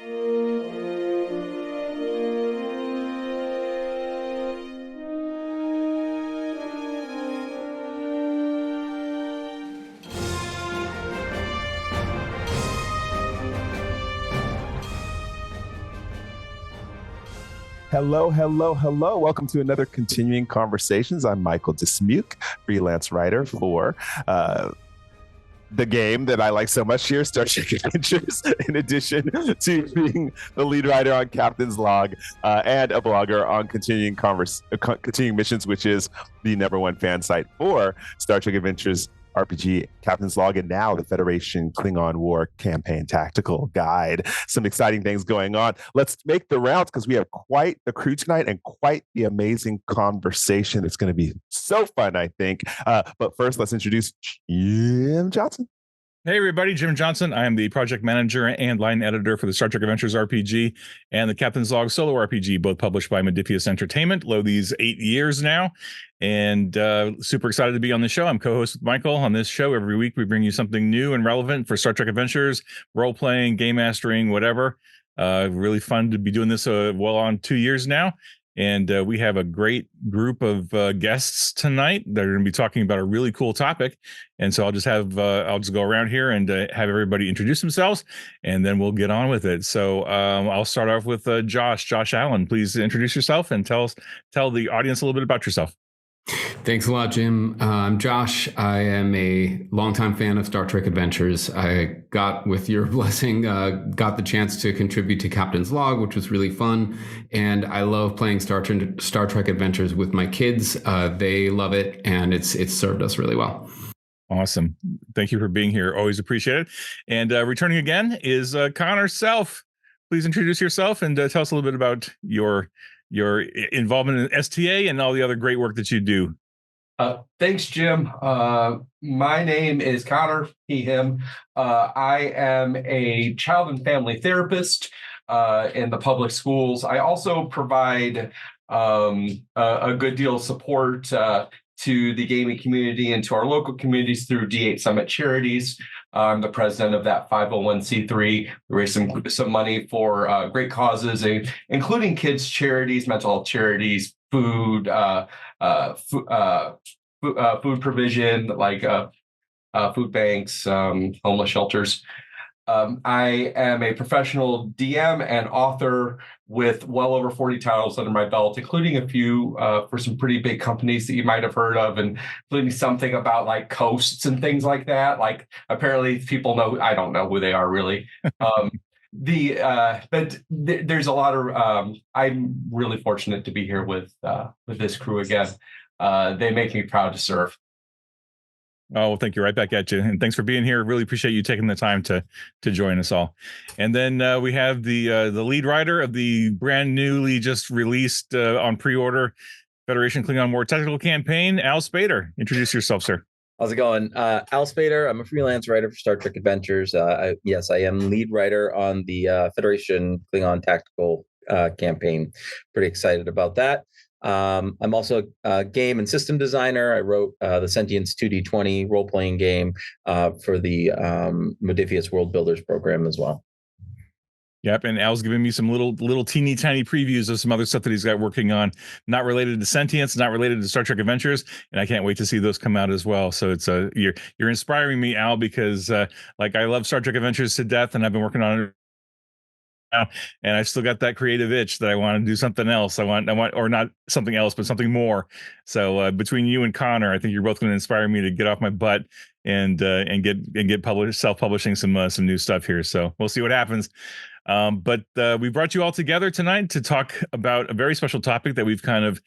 Hello, hello, hello. Welcome to another Continuing Conversations. I'm Michael Dismuke, freelance writer for the game that I like so much here, Star Trek Adventures, in addition to being the lead writer on Captain's Log and a blogger on Continuing Missions, which is the #1 fan site for Star Trek Adventures RPG, Captain's Log, and now the Federation Klingon War Campaign Tactical Guide. Some exciting things going on. Let's make the rounds because we have quite the crew tonight and quite the amazing conversation. It's going to be so fun, I think. But first, let's introduce Jim Johnson. Hey everybody, Jim Johnson. I am the project manager and line editor for the Star Trek Adventures RPG and the Captain's Log solo RPG, both published by Modiphius Entertainment. These 8 years now, and super excited to be on the show. I'm co-host with Michael on this show. Every week we bring you something new and relevant for Star Trek Adventures, role-playing, game mastering, whatever. Really fun to be doing this well on 2 years now. And we have a great group of guests tonight that are going to be talking about a really cool topic. And so I'll just go around here and have everybody introduce themselves, and then we'll get on with it. So I'll start off with Josh Allen. Please introduce yourself and tell the audience a little bit about yourself. Thanks a lot, Jim. I'm Josh. I am a longtime fan of Star Trek Adventures. I got, with your blessing, got the chance to contribute to Captain's Log, which was really fun. And I love playing Star Trek Adventures with my kids. They love it, and it's served us really well. Awesome. Thank you for being here. Always appreciate it. And returning again is Connor Self. Please introduce yourself and tell us a little bit about your involvement in STA and all the other great work that you do. Thanks, Jim. My name is Connor, he, him. I am a child and family therapist in the public schools. I also provide a good deal of support to the gaming community and to our local communities through D8 Summit Charities. I'm the president of that 501c3. We raise some money for great causes, including kids' charities, mental health charities, food provision, like food banks, homeless shelters. I am a professional DM and author with well over 40 titles under my belt, including a few for some pretty big companies that you might have heard of, and including something about like coasts and things like that. Like apparently people know, I don't know who they are really. But there's a lot of, I'm really fortunate to be here with this crew again. They make me proud to serve. Oh, well, thank you. Right back at you. And thanks for being here. Really appreciate you taking the time to join us all. And then we have the lead writer of the brand newly just released on pre-order Federation Klingon War Tactical Campaign, Al Spader. Introduce yourself, sir. How's it going? Al Spader. I'm a freelance writer for Star Trek Adventures. I am lead writer on the Federation Klingon Tactical Campaign. Pretty excited about that. I'm also a game and system designer. I wrote the Sentience 2D20 role-playing game for the Modiphius World Builders program as well. Yep, and Al's giving me some little teeny tiny previews of some other stuff that he's got working on, not related to Sentience, not related to Star Trek Adventures, and I can't wait to see those come out as well. So it's you're inspiring me, Al, because like I love Star Trek Adventures to death, and I've been working on it now, and I still got that creative itch that I want to do something else. I want, or not something else, but something more. So between you and Connor, I think you're both going to inspire me to get off my butt and get self-publishing some new stuff here. So we'll see what happens. But we brought you all together tonight to talk about a very special topic that we've kind of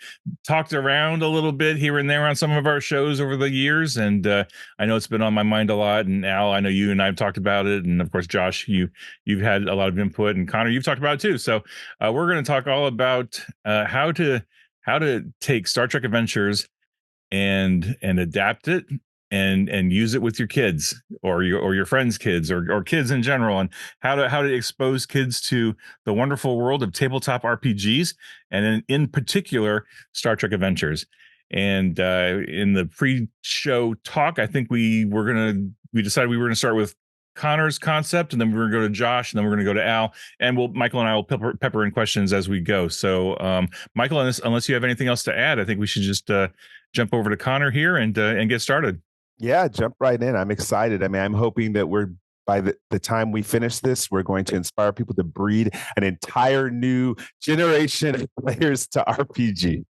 talked around a little bit here and there on some of our shows over the years. And I know it's been on my mind a lot. And Al, I know you and I have talked about it. And of course, Josh, you've had a lot of input, and Connor, you've talked about it too. So we're going to talk all about how to take Star Trek Adventures and adapt it and use it with your kids or your friends' kids or kids in general, and how to expose kids to the wonderful world of tabletop RPGs, and in particular Star Trek Adventures. And in the pre-show talk, I think we decided we were going to start with Connor's concept, and then we're going to go to Josh, and then we're going to go to Al, and Michael and I will pepper in questions as we go. So, Michael, unless you have anything else to add, I think we should just jump over to Connor here and get started. Yeah, jump right in. I'm excited. I mean, I'm hoping that by the time we finish this, we're going to inspire people to breed an entire new generation of players to RPG.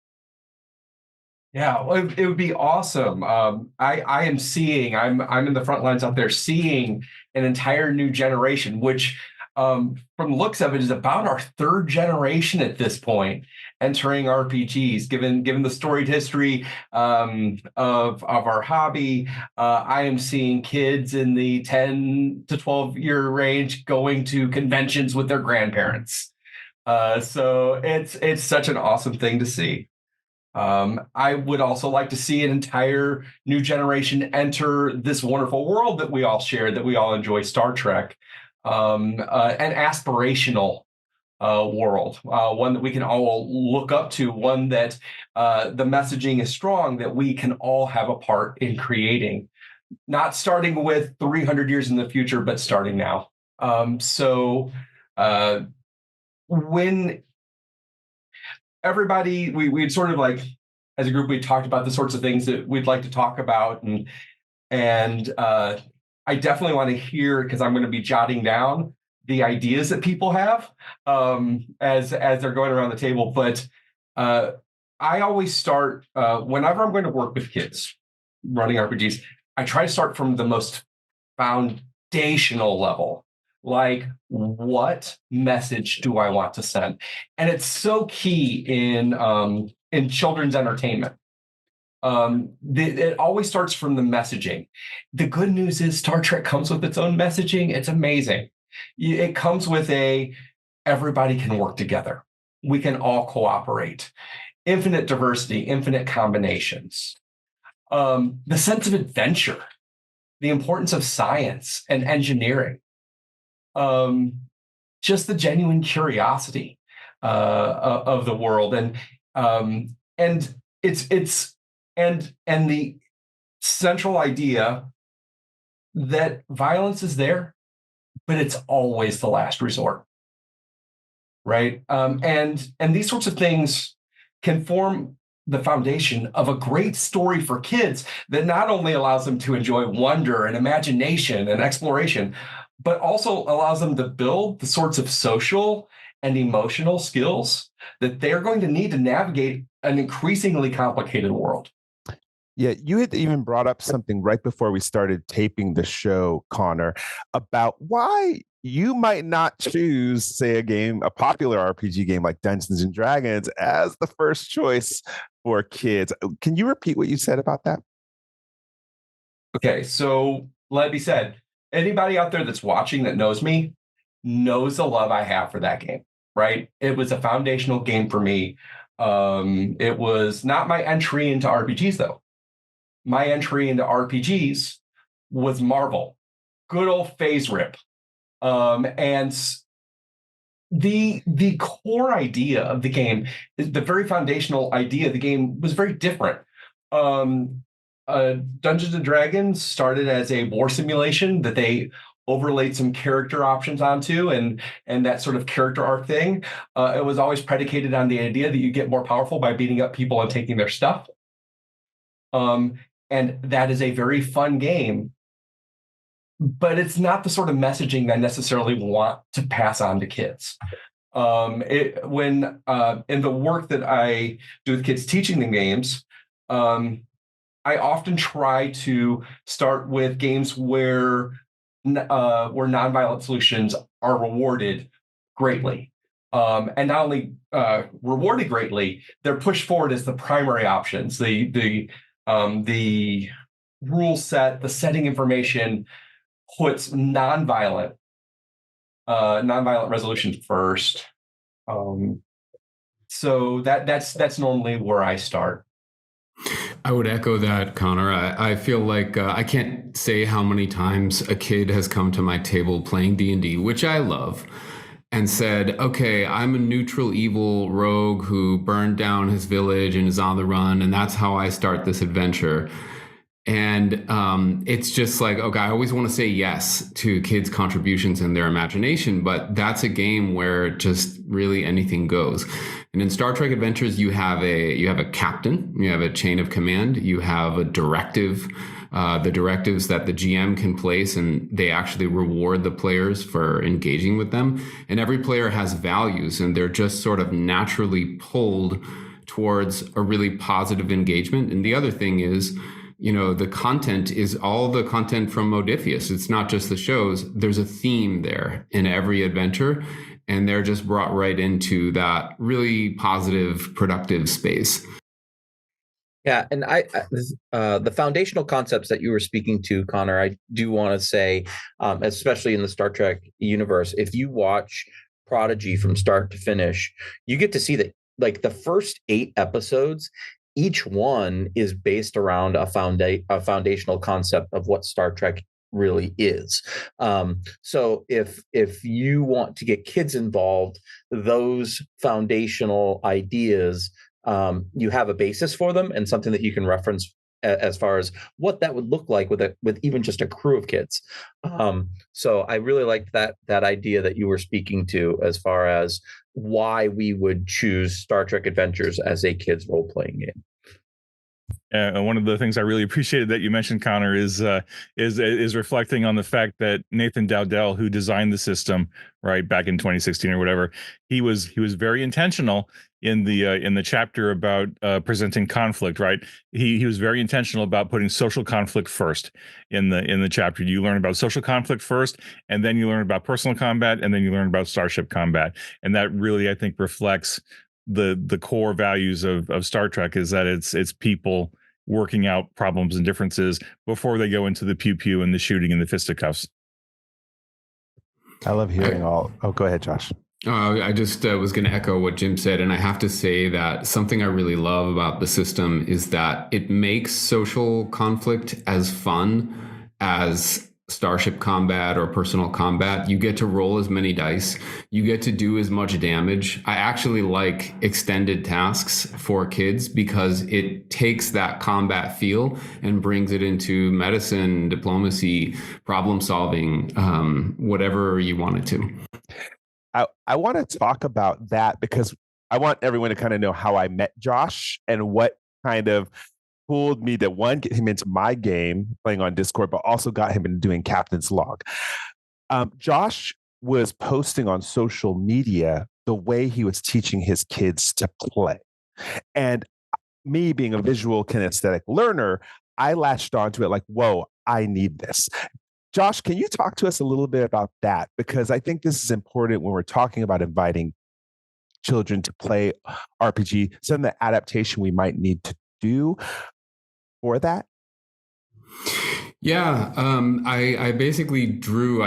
Yeah, well, it would be awesome. I am seeing, I'm in the front lines out there seeing an entire new generation, which from the looks of it is about our third generation at this point entering RPGs. Given the storied history of our hobby, I am seeing kids in the 10 to 12 year range going to conventions with their grandparents. So it's such an awesome thing to see. I would also like to see an entire new generation enter this wonderful world that we all share, that we all enjoy, Star Trek, an aspirational world, one that we can all look up to, one that the messaging is strong, that we can all have a part in creating, not starting with 300 years in the future, but starting now. When everybody, we'd sort of like, as a group, we talked about the sorts of things that we'd like to talk about. And I definitely want to hear, because I'm going to be jotting down the ideas that people have as they're going around the table. But I always start, whenever I'm going to work with kids running RPGs, I try to start from the most foundational level. Like, what message do I want to send? And it's so key in children's entertainment. It always starts from the messaging. The good news is Star Trek comes with its own messaging. It's amazing. It comes with everybody can work together. We can all cooperate. Infinite diversity, infinite combinations. The sense of adventure, the importance of science and engineering. Just the genuine curiosity of the world, and the central idea that violence is there, but it's always the last resort, right? And these sorts of things can form the foundation of a great story for kids that not only allows them to enjoy wonder and imagination and exploration, but also allows them to build the sorts of social and emotional skills that they're going to need to navigate an increasingly complicated world. Yeah, you had even brought up something right before we started taping the show, Connor, about why you might not choose, say, a popular RPG game like Dungeons and Dragons as the first choice for kids. Can you repeat what you said about that? Okay, so let it be said, anybody out there that's watching that knows me knows the love I have for that game, right? It was a foundational game for me. It was not my entry into RPGs, though. My entry into RPGs was Marvel, good old phase rip. And the core idea of the game, the very foundational idea of the game, was very different. Dungeons and Dragons started as a war simulation that they overlaid some character options onto, and that sort of character arc thing. It was always predicated on the idea that you get more powerful by beating up people and taking their stuff. And that is a very fun game, but it's not the sort of messaging that I necessarily want to pass on to kids. In the work that I do with kids teaching them games, I often try to start with games where nonviolent solutions are rewarded greatly. And not only rewarded greatly, they're pushed forward as the primary options. The rule set, the setting information puts nonviolent resolution first. So that's normally where I start. I would echo that, Connor. I feel like I can't say how many times a kid has come to my table playing D&D, which I love, and said, okay, I'm a neutral evil rogue who burned down his village and is on the run, and that's how I start this adventure. And it's just like, okay, I always want to say yes to kids' contributions and their imagination, but that's a game where just really anything goes. And in Star Trek Adventures, you have a captain, you have a chain of command, you have a directive, the directives that the GM can place, and they actually reward the players for engaging with them. And every player has values, and they're just sort of naturally pulled towards a really positive engagement. And the other thing is, the content is all the content from Modiphius. It's not just the shows. There's a theme there in every adventure, and they're just brought right into that really positive, productive space. Yeah, and the foundational concepts that you were speaking to, Connor, I do want to say, especially in the Star Trek universe, if you watch Prodigy from start to finish, you get to see that, like, the first 8 episodes, each one is based around a foundational concept of what Star Trek really is. So if you want to get kids involved, those foundational ideas, you have a basis for them and something that you can reference as far as what that would look like with even just a crew of kids. So I really liked that idea that you were speaking to as far as why we would choose Star Trek Adventures as a kids role-playing game. One of the things I really appreciated that you mentioned, Connor, is reflecting on the fact that Nathan Dowdell, who designed the system right back in 2016 or whatever, he was very intentional in the chapter about presenting conflict. Right, he was very intentional about putting social conflict first in the chapter. You learn about social conflict first, and then you learn about personal combat, and then you learn about starship combat, and that really, I think, reflects the core values of Star Trek, is that it's people working out problems and differences before they go into the pew pew and the shooting and the fisticuffs. I love hearing all. Oh, go ahead, Josh. I just was going to echo what Jim said, and I have to say that something I really love about the system is that it makes social conflict as fun as starship combat or personal combat. You get to roll as many dice. You get to do as much damage. I actually like extended tasks for kids because it takes that combat feel and brings it into medicine, diplomacy, problem solving, whatever you want it to. I want to talk about that because I want everyone to kind of know how I met Josh and what kind of pulled me to, one, get him into my game playing on Discord, but also got him into doing Captain's Log. Josh was posting on social media the way he was teaching his kids to play. And me being a visual kinesthetic learner, I latched onto it like, whoa, I need this. Josh, can you talk to us a little bit about that? Because I think this is important when we're talking about inviting children to play RPG, some of the adaptation we might need to do for that. Yeah, I basically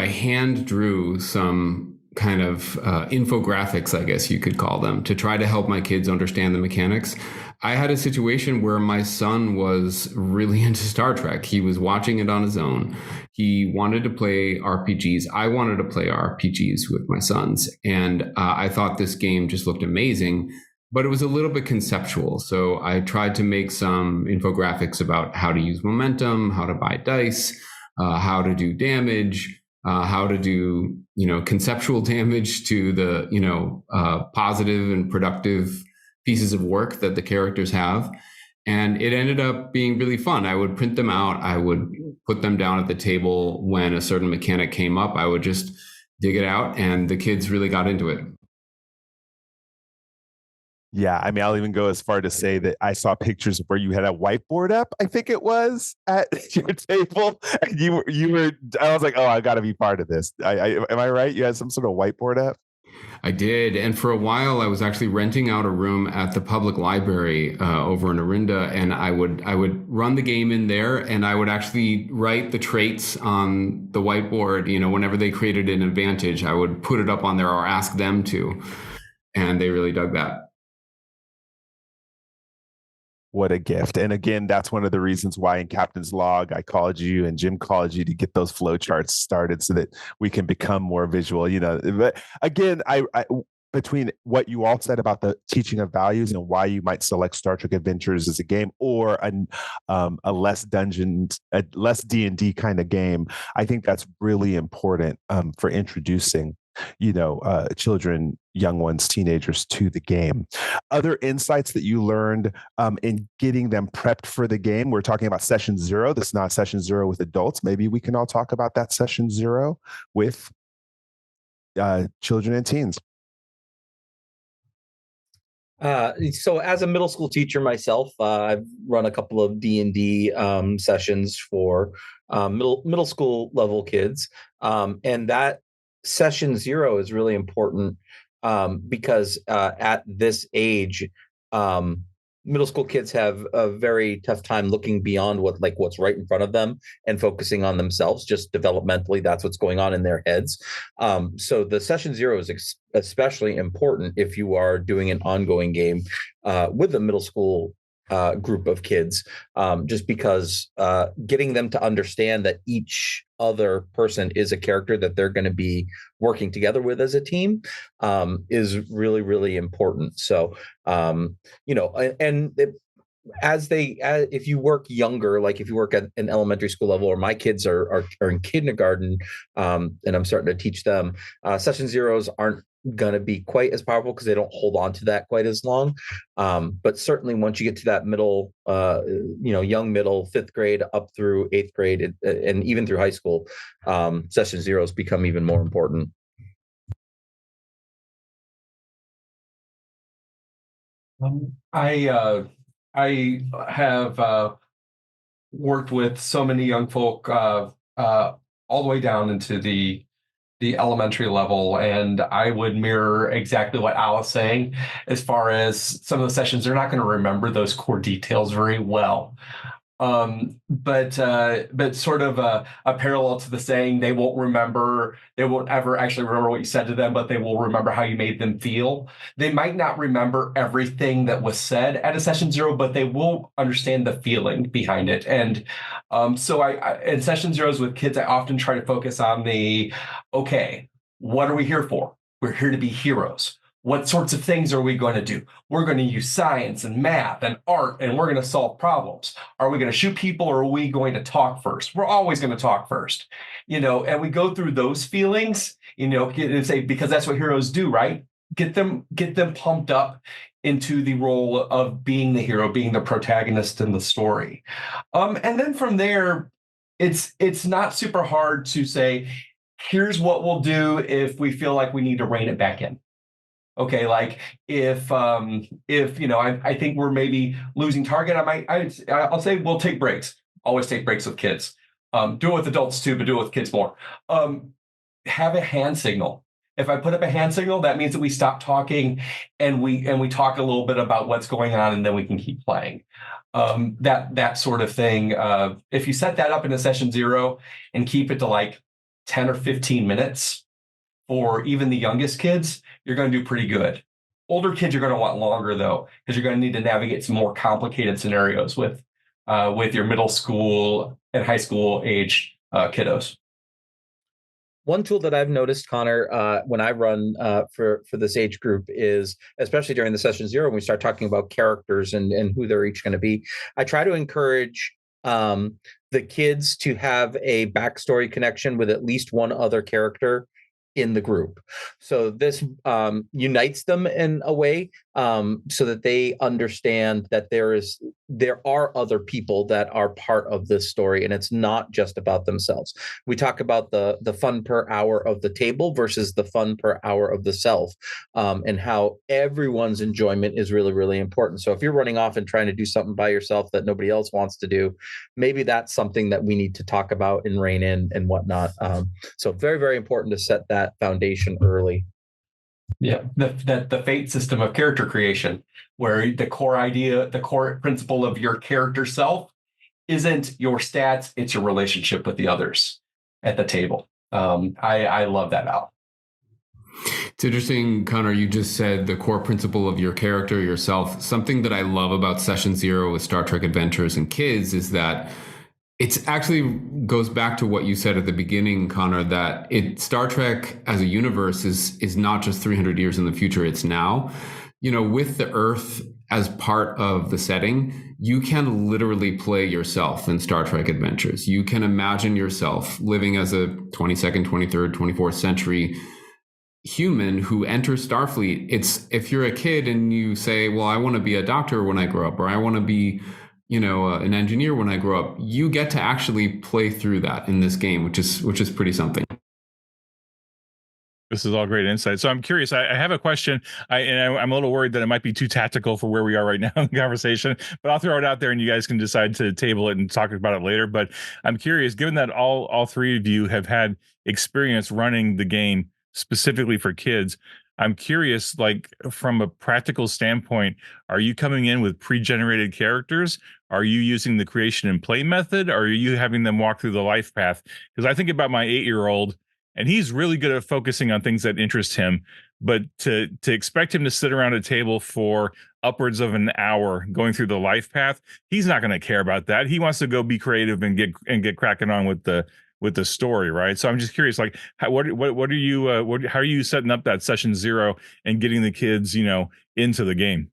hand drew some kind of infographics, I guess you could call them, to try to help my kids understand the mechanics. I had a situation where my son was really into Star Trek. He was watching it on his own. He wanted to play RPGs. I wanted to play RPGs with my sons. And I thought this game just looked amazing, but it was a little bit conceptual. So I tried to make some infographics about how to use momentum, how to buy dice, how to do damage, how to do, conceptual damage to the, positive and productive pieces of work that the characters have. And it ended up being really fun. I would print them out. I would put them down at the table when a certain mechanic came up. I would just dig it out, and the kids really got into it. Yeah, I mean, I'll even go as far to say that I saw pictures where you had a whiteboard up, I think it was, at your table. And you were, I was like, oh, I got to be part of this. Am I right? You had some sort of whiteboard up? I did. And for a while, I was actually renting out a room at the public library over in Orinda. And I would run the game in there, and I would actually write the traits on the whiteboard. Whenever they created an advantage, I would put it up on there or ask them to. And they really dug that. What a gift. And again, that's one of the reasons why in Captain's Log, I called you and Jim called you to get those flow charts started so that we can become more visual, But again, between what you all said about the teaching of values and why you might select Star Trek Adventures as a game or a less D&D kind of game, I think that's really important for introducing, children, young ones, teenagers to the game. Other insights that you learned in getting them prepped for the game. We're talking about session 0. This is not session 0 with adults. Maybe we can all talk about that session 0 with children and teens. So as a middle school teacher myself, I've run a couple of D&D sessions for middle school level kids. And that session 0 is really important because at this age, middle school kids have a very tough time looking beyond what's right in front of them and focusing on themselves. Just developmentally, that's what's going on in their heads. So the session 0 is especially important if you are doing an ongoing game with a middle school group of kids, just because getting them to understand that each other person is a character that they're going to be working together with as a team is really, really important. So, if you work younger, like if you work at an elementary school level, or my kids are in kindergarten, and I'm starting to teach them, session 0s aren't going to be quite as powerful because they don't hold on to that quite as long. But certainly once you get to that middle, young middle, 5th grade up through 8th grade, and even through high school, session 0s become even more important. I have worked with so many young folk all the way down into the elementary level, and I would mirror exactly what Al is saying as far as some of the sessions. They're not going to remember those core details very well. But sort of a parallel to the saying, they won't ever actually remember what you said to them, but they will remember how you made them feel. They might not remember everything that was said at a session 0, but they will understand the feeling behind it. And so I in session 0s with kids, I often try to focus on okay, what are we here for? We're here to be heroes. What sorts of things are we going to do? We're going to use science and math and art, and we're going to solve problems. Are we going to shoot people, or are we going to talk first? We're always going to talk first, and we go through those feelings, and say, because that's what heroes do, right? Get them pumped up into the role of being the hero, being the protagonist in the story. And then from there, it's not super hard to say, here's what we'll do if we feel like we need to rein it back in. Okay, like if I think we're maybe losing target, I'll say we'll take breaks. Always take breaks with kids. Do it with adults too, but do it with kids more. Have a hand signal. If I put up a hand signal, that means that we stop talking and we talk a little bit about what's going on, and then we can keep playing. That sort of thing. If you set that up in a session 0 and keep it to like 10 or 15 minutes for even the youngest kids, you're going to do pretty good. Older kids, you're going to want longer though, because you're going to need to navigate some more complicated scenarios with your middle school and high school age kiddos. One tool that I've noticed, Connor, when I run for this age group is, especially during the session 0, when we start talking about characters and who they're each going to be, I try to encourage the kids to have a backstory connection with at least one other character in the group. So this unites them in a way so that they understand that there are other people that are part of this story, and it's not just about themselves. We talk about the fun per hour of the table versus the fun per hour of the self, and how everyone's enjoyment is really, really important. So if you're running off and trying to do something by yourself that nobody else wants to do, maybe that's something that we need to talk about and rein in and whatnot. So very, very important to set that foundation early. Yeah, the fate system of character creation, where the core idea, the core principle of your character self isn't your stats, it's your relationship with the others at the table. I love that, Al. It's interesting, Connor, you just said the core principle of your character, yourself. Something that I love about Session 0 with Star Trek Adventures and Kids is that It's actually goes back to what you said at the beginning, Connor, that Star Trek as a universe is not just 300 years in the future, it's now. With the Earth as part of the setting, you can literally play yourself in Star Trek Adventures. You can imagine yourself living as a 22nd, 23rd, 24th century human who enters Starfleet. If you're a kid and you say, well, I want to be a doctor when I grow up, or I want to be an engineer when I grow up, you get to actually play through that in this game, which is pretty something. This is all great insight. So I'm curious. I have a question. I'm a little worried that it might be too tactical for where we are right now in the conversation, but I'll throw it out there and you guys can decide to table it and talk about it later. But I'm curious, given that all three of you have had experience running the game specifically for kids, I'm curious, like from a practical standpoint, are you coming in with pre-generated characters? Are you using the creation and play method? Or are you having them walk through the life path? Because I think about my 8-year-old, and he's really good at focusing on things that interest him. But to expect him to sit around a table for upwards of an hour going through the life path, he's not going to care about that. He wants to go be creative and get cracking on with the story, right? So I'm just curious, like, how are you setting up that session 0 and getting the kids, into the game?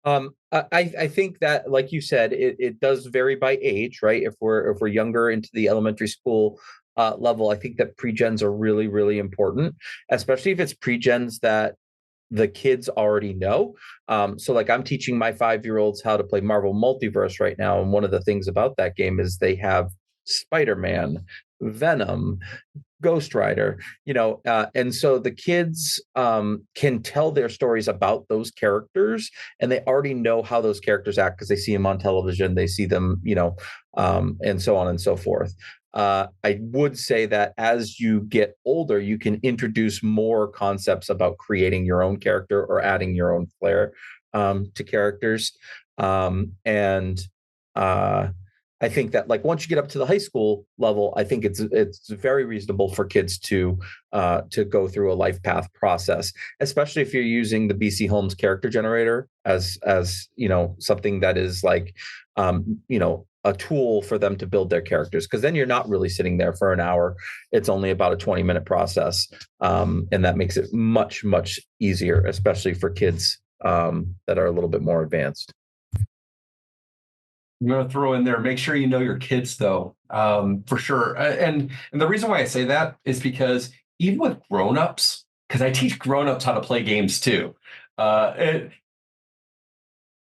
I think that, like you said, it does vary by age, right? If we're younger into the elementary school level, I think that pre-gens are really, really important, especially if it's pre-gens that the kids already know. So like I'm teaching my 5-year-olds how to play Marvel Multiverse right now. And one of the things about that game is they have Spider-Man, Venom, Ghost Rider, and so the kids can tell their stories about those characters, and they already know how those characters act because they see them on television, they see them, and so on and so forth. I would say that as you get older, you can introduce more concepts about creating your own character or adding your own flair to characters, and I think that, like, once you get up to the high school level, I think it's very reasonable for kids to go through a life path process, especially if you're using the BC Holmes character generator as something that is like a tool for them to build their characters, because then you're not really sitting there for an hour. It's only about a 20-minute process, and that makes it much, much easier, especially for kids that are a little bit more advanced. I'm going to throw in there, make sure you know your kids, though, for sure. And the reason why I say that is because even with grownups, because I teach grownups how to play games too,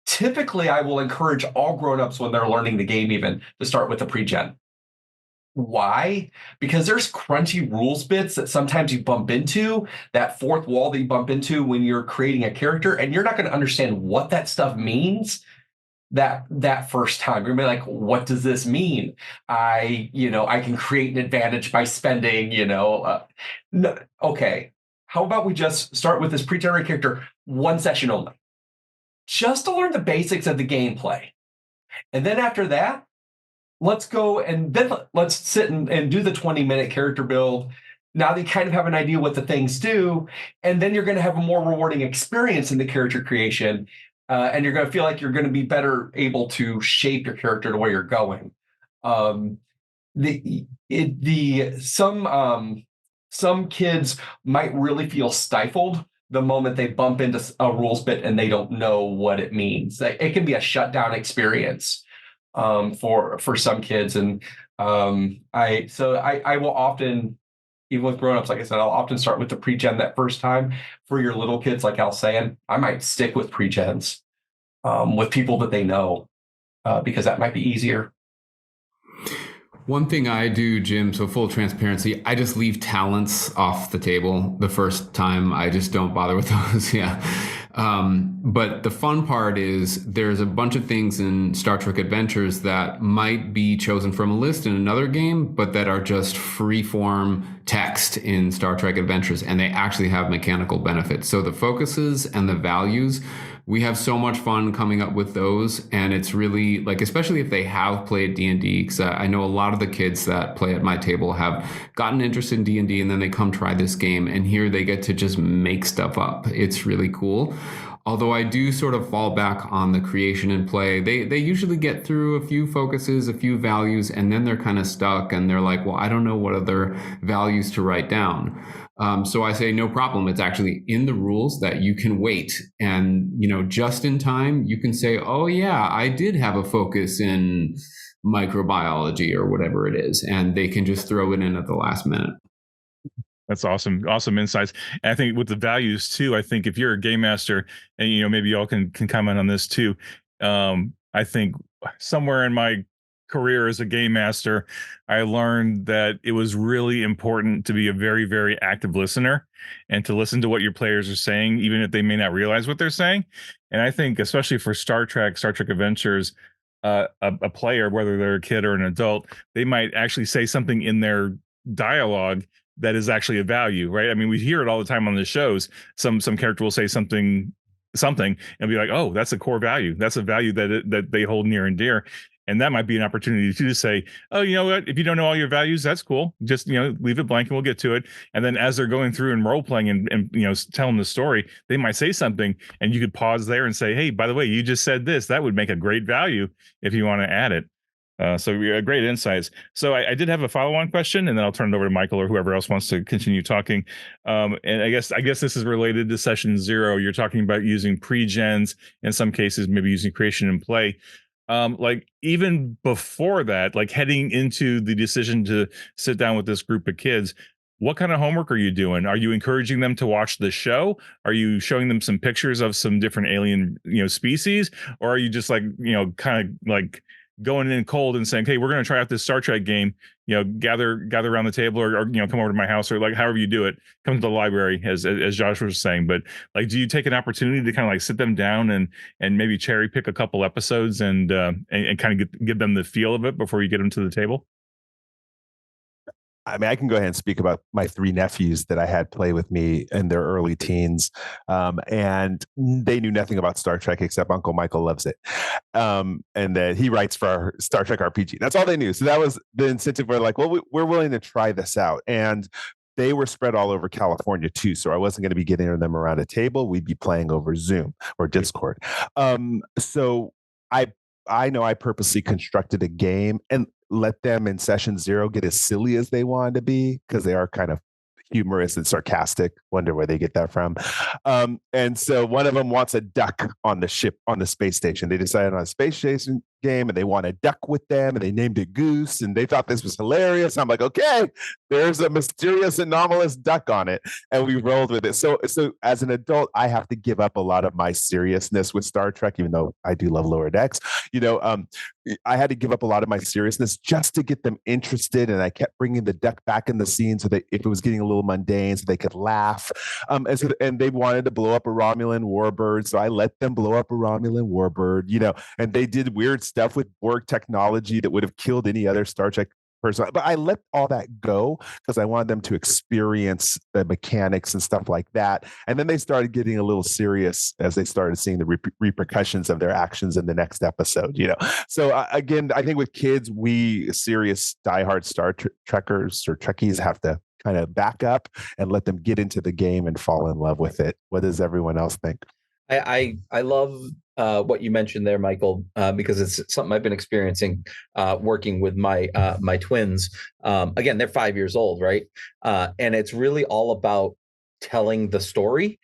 typically I will encourage all grownups when they're learning the game even to start with a pre-gen. Why? Because there's crunchy rules bits that sometimes you bump into, that fourth wall that you bump into when you're creating a character, and you're not going to understand what that stuff means that first time. You're gonna be like, what does this mean? I can create an advantage by spending, no, okay. How about we just start with this pre-generated character, one session only, just to learn the basics of the gameplay. And then after that, let's go and then let's sit and do the 20-minute character build. Now that you kind of have an idea what the things do, and then you're going to have a more rewarding experience in the character creation. And you're going to feel like you're going to be better able to shape your character to where you're going. Some kids might really feel stifled the moment they bump into a rules bit and they don't know what it means. It can be a shutdown experience for some kids. And I will often, even with grownups, like I said, I'll often start with the pre-gen that first time. For your little kids, like Al's saying, I might stick with pre-gens with people that they know, because that might be easier. One thing I do, Jim, so full transparency, I just leave talents off the table the first time. I just don't bother with those. Yeah. But the fun part is there's a bunch of things in Star Trek Adventures that might be chosen from a list in another game, but that are just free-form text in Star Trek Adventures, and they actually have mechanical benefits. So the focuses and the values we have so much fun coming up with those. And it's really like, especially if they have played D&D, because I know a lot of the kids that play at my table have gotten interested in D&D, and then they come try this game, and here they get to just make stuff up. It's really cool. Although I do sort of fall back on the creation and play. They usually get through a few focuses, a few values, and then they're kind of stuck, and they're like, well, I don't know what other values to write down. So I say, no problem. It's actually in the rules that you can wait. And, just in time, you can say, oh, yeah, I did have a focus in microbiology or whatever it is. And they can just throw it in at the last minute. That's awesome. Awesome insights. And I think with the values too, I think if you're a game master, and maybe y'all can comment on this too. I think somewhere in my career as a game master, I learned that it was really important to be a very, very active listener and to listen to what your players are saying, even if they may not realize what they're saying. And I think especially for Star Trek Adventures, a player, whether they're a kid or an adult, they might actually say something in their dialogue that is actually a value, right? I mean, we hear it all the time on the shows. Some character will say something and be like, oh, that's a core value. That's a value that they hold near and dear. And that might be an opportunity to say, oh, you know what? If you don't know all your values, that's cool. Just, leave it blank and we'll get to it. And then as they're going through and role playing and telling the story, they might say something and you could pause there and say, hey, by the way, you just said this. That would make a great value if you want to add it. So great insights. So I did have a follow-on question, and then I'll turn it over to Michael or whoever else wants to continue talking. And I guess this is related to session 0. You're talking about using pre-gens, in some cases, maybe using creation and play. Like even before that, like heading into the decision to sit down with this group of kids, what kind of homework are you doing? Are you encouraging them to watch the show? Are you showing them some pictures of some different alien, species? Or are you just like, kind of like going in cold and saying, hey, we're going to try out this Star Trek game, gather around the table or come over to my house, or like however you do it, come to the library, as Josh was saying. But like, do you take an opportunity to kind of like sit them down and maybe cherry pick a couple episodes and kind of give them the feel of it before you get them to the table? I mean, I can go ahead and speak about my 3 nephews that I had play with me in their early teens. And they knew nothing about Star Trek except Uncle Michael loves it. And that he writes for our Star Trek RPG. That's all they knew. So that was the incentive. We're like, well, we're willing to try this out. And they were spread all over California too. So I wasn't going to be getting them around a table. We'd be playing over Zoom or Discord. So I know I purposely constructed a game and let them in session 0 get as silly as they wanted to be, because they are kind of humorous and sarcastic. Wonder where they get that from. And so one of them wants a duck on the ship, on the space station. They decided on a space station game and they want a duck with them, and they named it Goose, and they thought this was hilarious. I'm like, okay, there's a mysterious anomalous duck on it, and we rolled with it. So as an adult, I have to give up a lot of my seriousness with Star Trek, even though I do love Lower Decks. I had to give up a lot of my seriousness just to get them interested, and I kept bringing the duck back in the scene so that if it was getting a little mundane, so they could laugh. And they wanted to blow up a Romulan warbird, so I let them blow up a Romulan warbird. And they did weird stuff with Borg technology that would have killed any other Star Trek person. But I let all that go because I wanted them to experience the mechanics and stuff like that. And then they started getting a little serious as they started seeing the repercussions of their actions in the next episode. So again, I think with kids, we serious diehard Star Trekkers or Trekkies have to kind of back up and let them get into the game and fall in love with it. What does everyone else think? I love what you mentioned there, Michael, because it's something I've been experiencing working with my twins. Again, they're 5 years old, right? And it's really all about telling the story,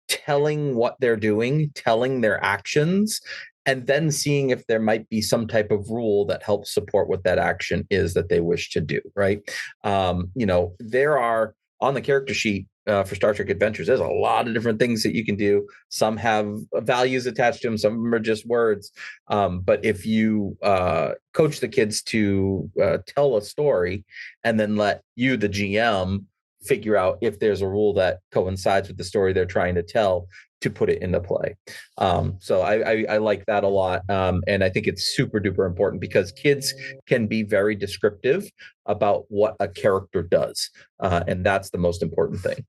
telling what they're doing, telling their actions, and then seeing if there might be some type of rule that helps support what that action is that they wish to do, right? There are, on the character sheet, for Star Trek Adventures, there's a lot of different things that you can do. Some have values attached to them. Some of them are just words. But if you coach the kids to tell a story and then let you, the GM, figure out if there's a rule that coincides with the story they're trying to tell, to put it into play. So I like that a lot. And I think it's super duper important because kids can be very descriptive about what a character does. And that's the most important thing.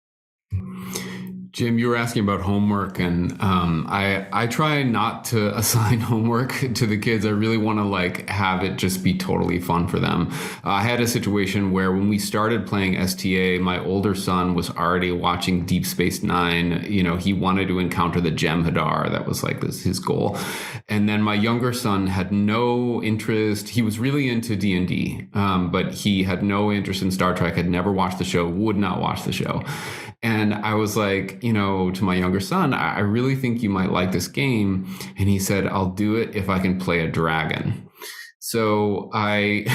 Jim, you were asking about homework, and I try not to assign homework to the kids. I really want to like have it just be totally fun for them. I had a situation where when we started playing STA, my older son was already watching Deep Space Nine. You know, he wanted to encounter the Jem'Hadar. That was like his goal. And then my younger son had no interest. He was really into D&D, but he had no interest in Star Trek, had never watched the show, would not watch the show. And I was like, you know, to my younger son, I really think you might like this game. And he said, I'll do it if I can play a dragon. So I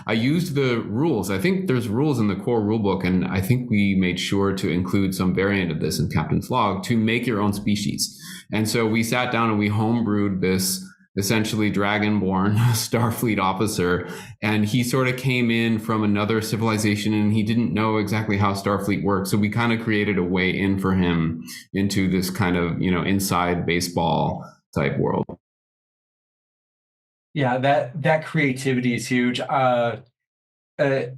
I used the rules. I think there's rules in the core rulebook, and I think we made sure to include some variant of this in Captain's Log to make your own species. And so we sat down and we homebrewed this essentially dragonborn Starfleet officer, and he sort of came in from another civilization and he didn't know exactly how Starfleet worked, so we kind of created a way in for him into this kind of, you know, inside baseball type world. Yeah, that creativity is huge. And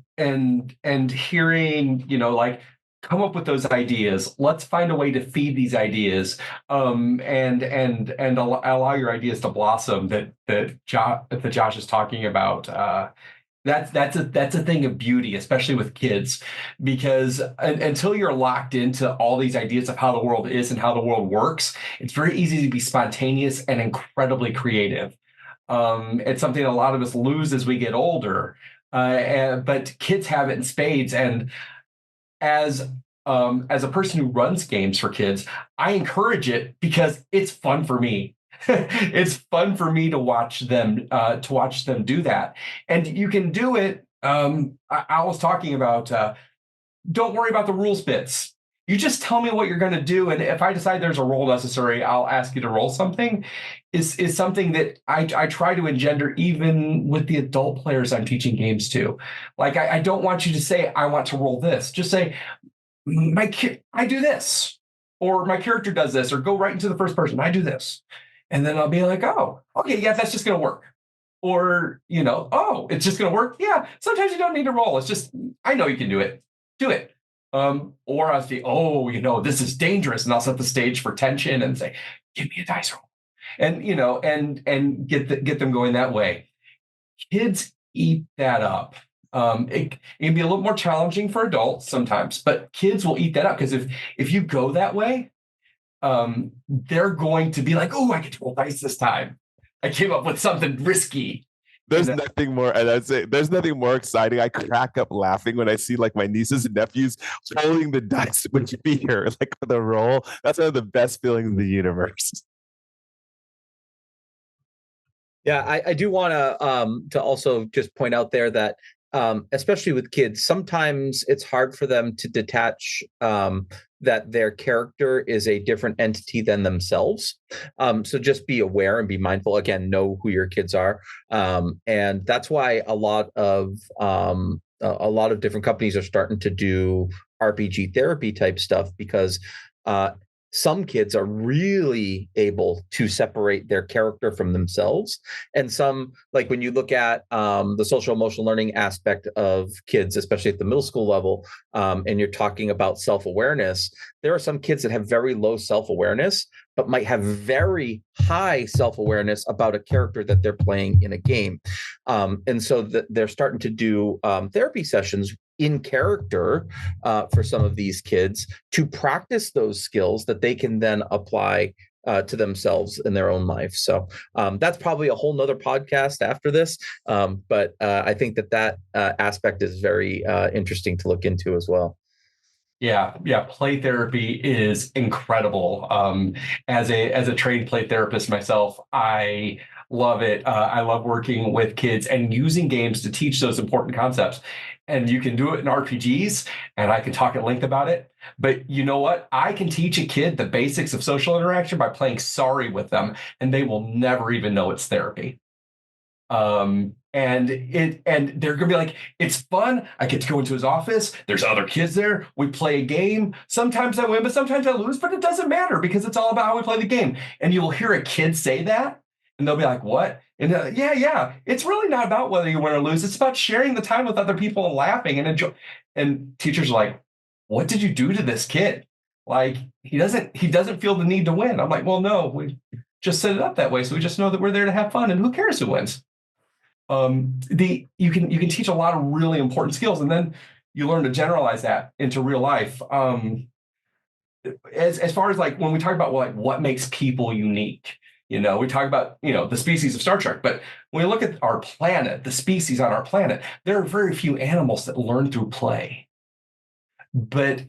hearing, you know, like, come up with those ideas. Let's find a way to feed these ideas, and allow your ideas to blossom. That Josh is talking about. That's a thing of beauty, especially with kids, because until you're locked into all these ideas of how the world is and how the world works, it's very easy to be spontaneous and incredibly creative. It's something a lot of us lose as we get older, but kids have it in spades. And as a person who runs games for kids, I encourage it because it's fun for me. It's fun for me to watch them do that. And you can do it. I was talking about don't worry about the rules bits. You just tell me what you're going to do, and if I decide there's a roll necessary, I'll ask you to roll something. Is something that I try to engender even with the adult players I'm teaching games to. Like, I don't want you to say, I want to roll this. Just say, I do this, or my character does this, or go right into the first person, I do this. And then I'll be like, oh, okay, yeah, that's just going to work. Or, you know, oh, it's just going to work. Yeah, sometimes you don't need to roll. It's just, I know you can do it. Do it. Or I'll say, oh, you know, this is dangerous. And I'll set the stage for tension and say, give me a dice roll. And, you know, and get them going that way. Kids eat that up. It can be a little more challenging for adults sometimes, but kids will eat that up, because if you go that way, they're going to be like, oh, I get to roll dice this time. I came up with something risky. There's nothing more, and I'd say there's nothing more exciting. I crack up laughing when I see like my nieces and nephews holding the dice with fear, like for the roll. That's one of the best feelings in the universe. Yeah, I do want to also just point out there that especially with kids, sometimes it's hard for them to detach that their character is a different entity than themselves. So just be aware and be mindful. Again, know who your kids are, and that's why a lot of different companies are starting to do RPG therapy type stuff, because some kids are really able to separate their character from themselves. And some, like when you look at the social emotional learning aspect of kids, especially at the middle school level, and you're talking about self-awareness, there are some kids that have very low self-awareness, but might have very high self-awareness about a character that they're playing in a game. And so they're starting to do therapy sessions in character for some of these kids to practice those skills that they can then apply to themselves in their own life. So that's probably a whole nother podcast after this. But I think that aspect is very interesting to look into as well. Yeah. Play therapy is incredible. As a trained play therapist myself, I love it. I love working with kids and using games to teach those important concepts. And you can do it in RPGs, and I can talk at length about it. But you know what? I can teach a kid the basics of social interaction by playing Sorry with them, and they will never even know it's therapy. And they're gonna be like, it's fun. I get to go into his office. There's other kids there. We play a game. Sometimes I win, but sometimes I lose. But it doesn't matter, because it's all about how we play the game. And you'll hear a kid say that, and they'll be like, what? And yeah. It's really not about whether you win or lose. It's about sharing the time with other people and laughing and enjoy. And teachers are like, what did you do to this kid? Like he doesn't feel the need to win. I'm like, well, no, we just set it up that way. So we just know that we're there to have fun, and who cares who wins? You can teach a lot of really important skills, and then you learn to generalize that into real life. As far as like when we talk about what makes people unique, we talk about the species of Star Trek, but when we look at our planet, the species on our planet, there are very few animals that learn through play. But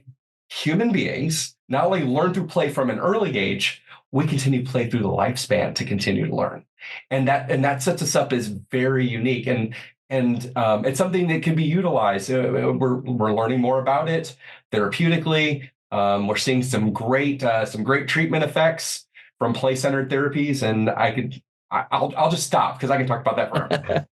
human beings not only learn through play from an early age, we continue to play through the lifespan to continue to learn, and that sets us up as very unique. And it's something that can be utilized. We're learning more about it therapeutically. We're seeing some great treatment effects from play-centered therapies, and I'll just stop because I can talk about that forever.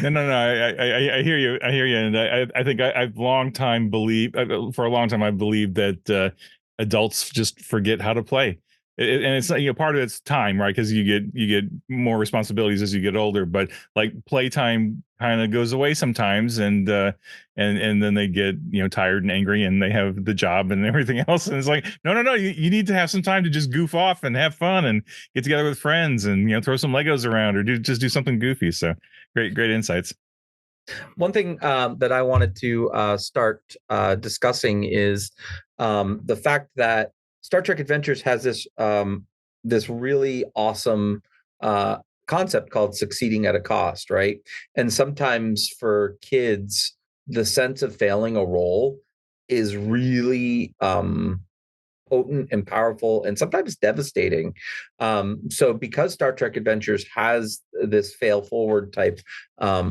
No. I hear you. And I think I've for a long time I've believed that adults just forget how to play. And it's part of it's time, right? Because you get more responsibilities as you get older, but like playtime kind of goes away sometimes, and then they get tired and angry, and they have the job and everything else, and it's like no, you need to have some time to just goof off and have fun and get together with friends and throw some Legos around or do something goofy. So great insights. One thing that I wanted to start discussing is the fact that Star Trek Adventures has this really awesome concept called succeeding at a cost, right? And sometimes for kids, the sense of failing a role is really potent and powerful and sometimes devastating. So because Star Trek Adventures has this fail forward type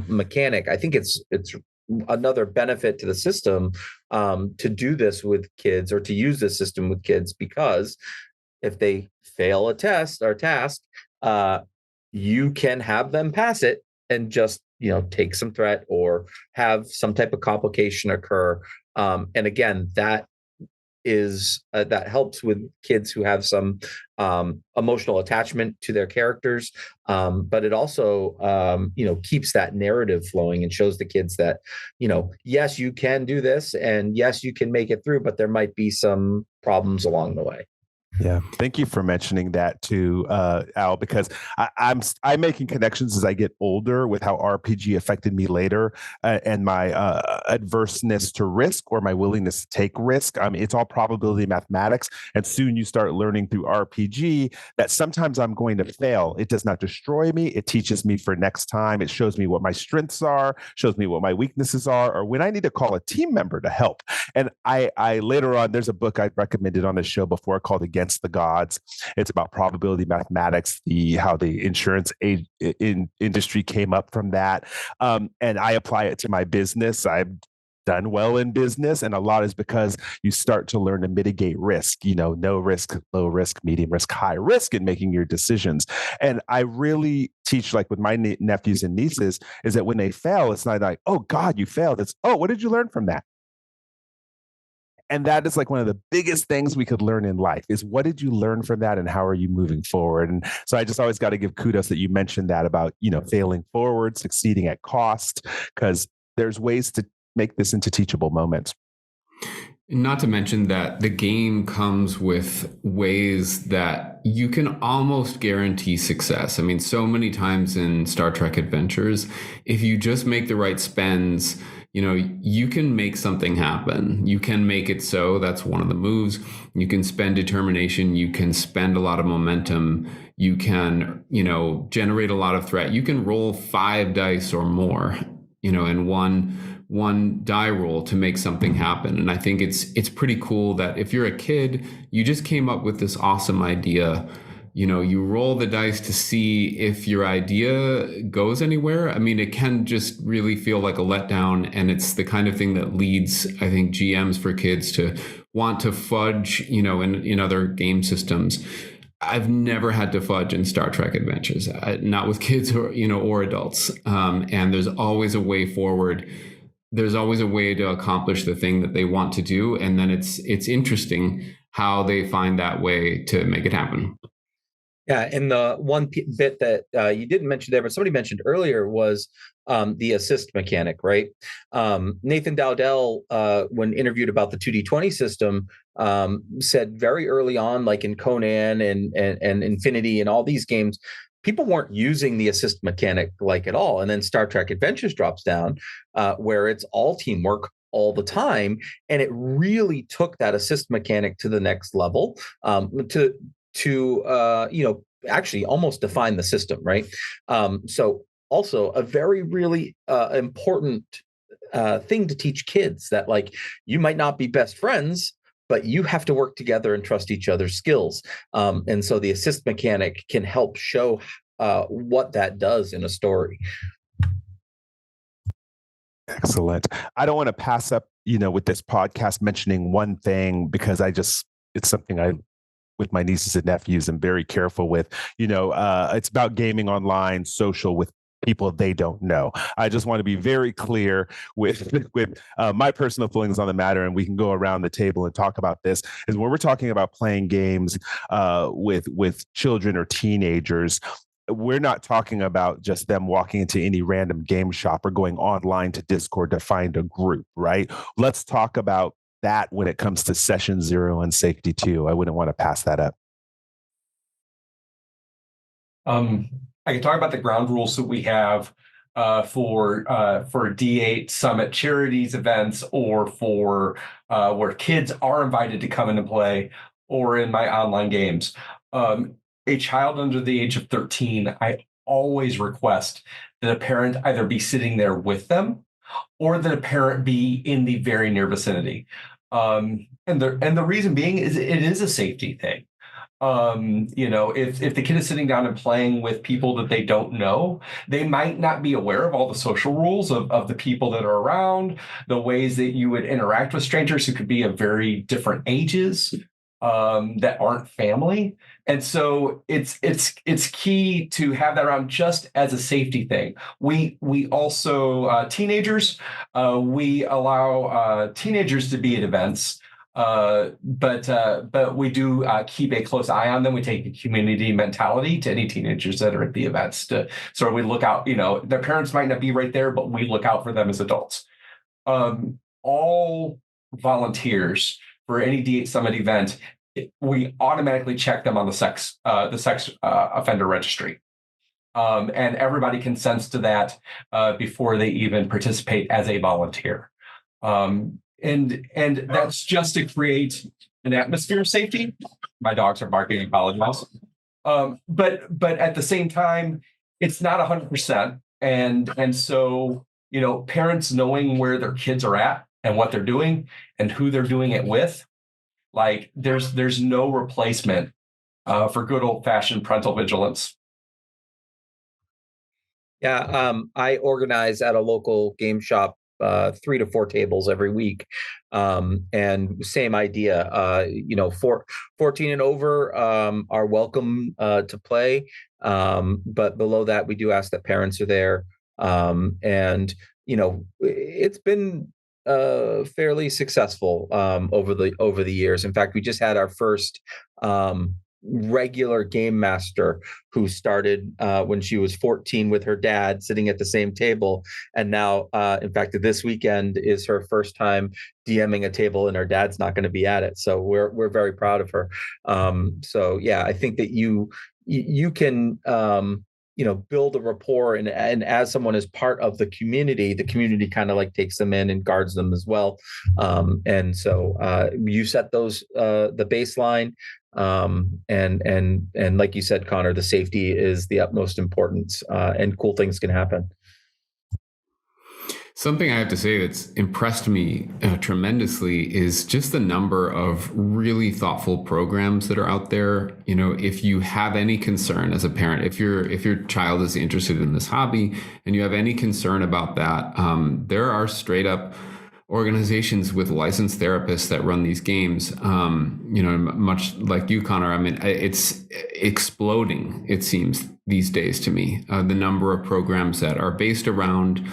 mechanic, I think it's another benefit to the system to do this with kids, or to use this system with kids, because if they fail a test or task, you can have them pass it and just take some threat or have some type of complication occur. And again, that helps with kids who have some emotional attachment to their characters, but it also keeps that narrative flowing and shows the kids that yes, you can do this, and yes, you can make it through, but there might be some problems along the way. Yeah, thank you for mentioning that too, Al, because I'm making connections as I get older with how RPG affected me later, and my adverseness to risk, or my willingness to take risk. I mean, it's all probability mathematics, and soon you start learning through RPG that sometimes I'm going to fail. It does not destroy me. It teaches me for next time. It shows me what my strengths are, shows me what my weaknesses are, or when I need to call a team member to help. And I later on, there's a book I recommended on the show before called Against the Gods. It's about probability mathematics, how the insurance industry came up from that. And I apply it to my business. I've done well in business, and a lot is because you start to learn to mitigate risk, no risk, low risk, medium risk, high risk in making your decisions. And I really teach, like with my nephews and nieces, is that when they fail, it's not like, oh God, you failed. It's, oh, what did you learn from that? And that is like one of the biggest things we could learn in life is, what did you learn from that, and how are you moving forward? And so I just always got to give kudos that you mentioned that about, failing forward, succeeding at cost, because there's ways to make this into teachable moments. Not to mention that the game comes with ways that you can almost guarantee success. I mean, so many times in Star Trek Adventures, if you just make the right spends, you can make something happen. You can make it so. That's one of the moves. You can spend determination. You can spend a lot of momentum. You can, generate a lot of threat. You can roll 5 dice or more, in one die roll to make something happen. And I think it's pretty cool that if you're a kid, you just came up with this awesome idea. You roll the dice to see if your idea goes anywhere. I mean, it can just really feel like a letdown. And it's the kind of thing that leads, I think, GMs for kids to want to fudge, in other game systems. I've never had to fudge in Star Trek Adventures, not with kids or adults. And there's always a way forward. There's always a way to accomplish the thing that they want to do. And then it's interesting how they find that way to make it happen. Yeah, and the one bit that you didn't mention there, but somebody mentioned earlier was the assist mechanic, right? Nathan Dowdell, when interviewed about the 2D20 system, said very early on, like in Conan and Infinity and all these games, people weren't using the assist mechanic like at all. And then Star Trek Adventures drops down, where it's all teamwork all the time, and it really took that assist mechanic to the next level, to actually almost define the system, right? So also a very really important thing to teach kids, that like you might not be best friends, but you have to work together and trust each other's skills. And so the assist mechanic can help show what that does in a story. Excellent. I don't want to pass up, with this podcast mentioning one thing, because it's something I, with my nieces and nephews, I'm very careful with. It's about gaming online, social, with people they don't know. I just want to be very clear with my personal feelings on the matter, and we can go around the table and talk about this. Is when we're talking about playing games with children or teenagers, we're not talking about just them walking into any random game shop or going online to Discord to find a group, right? Let's talk about that when it comes to Session 0 and Safety 2. I wouldn't want to pass that up. I can talk about the ground rules that we have for D8 Summit Charities events, or for where kids are invited to come in and play, or in my online games. A child under the age of 13, I always request that a parent either be sitting there with them, or that a parent be in the very near vicinity. And the reason being is it is a safety thing. If the kid is sitting down and playing with people that they don't know, they might not be aware of all the social rules of the people that are around, the ways that you would interact with strangers who could be of very different ages, that aren't family. And so it's key to have that around just as a safety thing. We also teenagers, we allow teenagers to be at events. But we do keep a close eye on them. We take a community mentality to any teenagers that are at the events. So we look out, their parents might not be right there, but we look out for them as adults. All volunteers for any D8 Summit event, we automatically check them on the sex offender registry. And everybody consents to that before they even participate as a volunteer. And that's just to create an atmosphere of safety. My dogs are barking, I apologize. But at the same time, it's not 100%. And so, parents knowing where their kids are at and what they're doing and who they're doing it with, like there's no replacement for good old fashioned parental vigilance. Yeah, I organize at a local game shop 3 to 4 tables every week. And same idea, 14 and over are welcome to play. But below that, we do ask that parents are there. And it's been fairly successful over the years. In fact, we just had our first regular game master who started when she was 14 with her dad sitting at the same table, and now in fact this weekend is her first time DMing a table and her dad's not going to be at it, so we're very proud of her. So yeah, I think that you can build a rapport, and as someone is part of the community kind of like takes them in and guards them as well. And so you set those the baseline. And like you said, Connor, the safety is the utmost importance, and cool things can happen. Something I have to say that's impressed me tremendously is just the number of really thoughtful programs that are out there. If you have any concern as a parent, if your child is interested in this hobby and you have any concern about that, there are straight up organizations with licensed therapists that run these games. Much like you, Connor, I mean, it's exploding, it seems, these days to me, the number of programs that are based around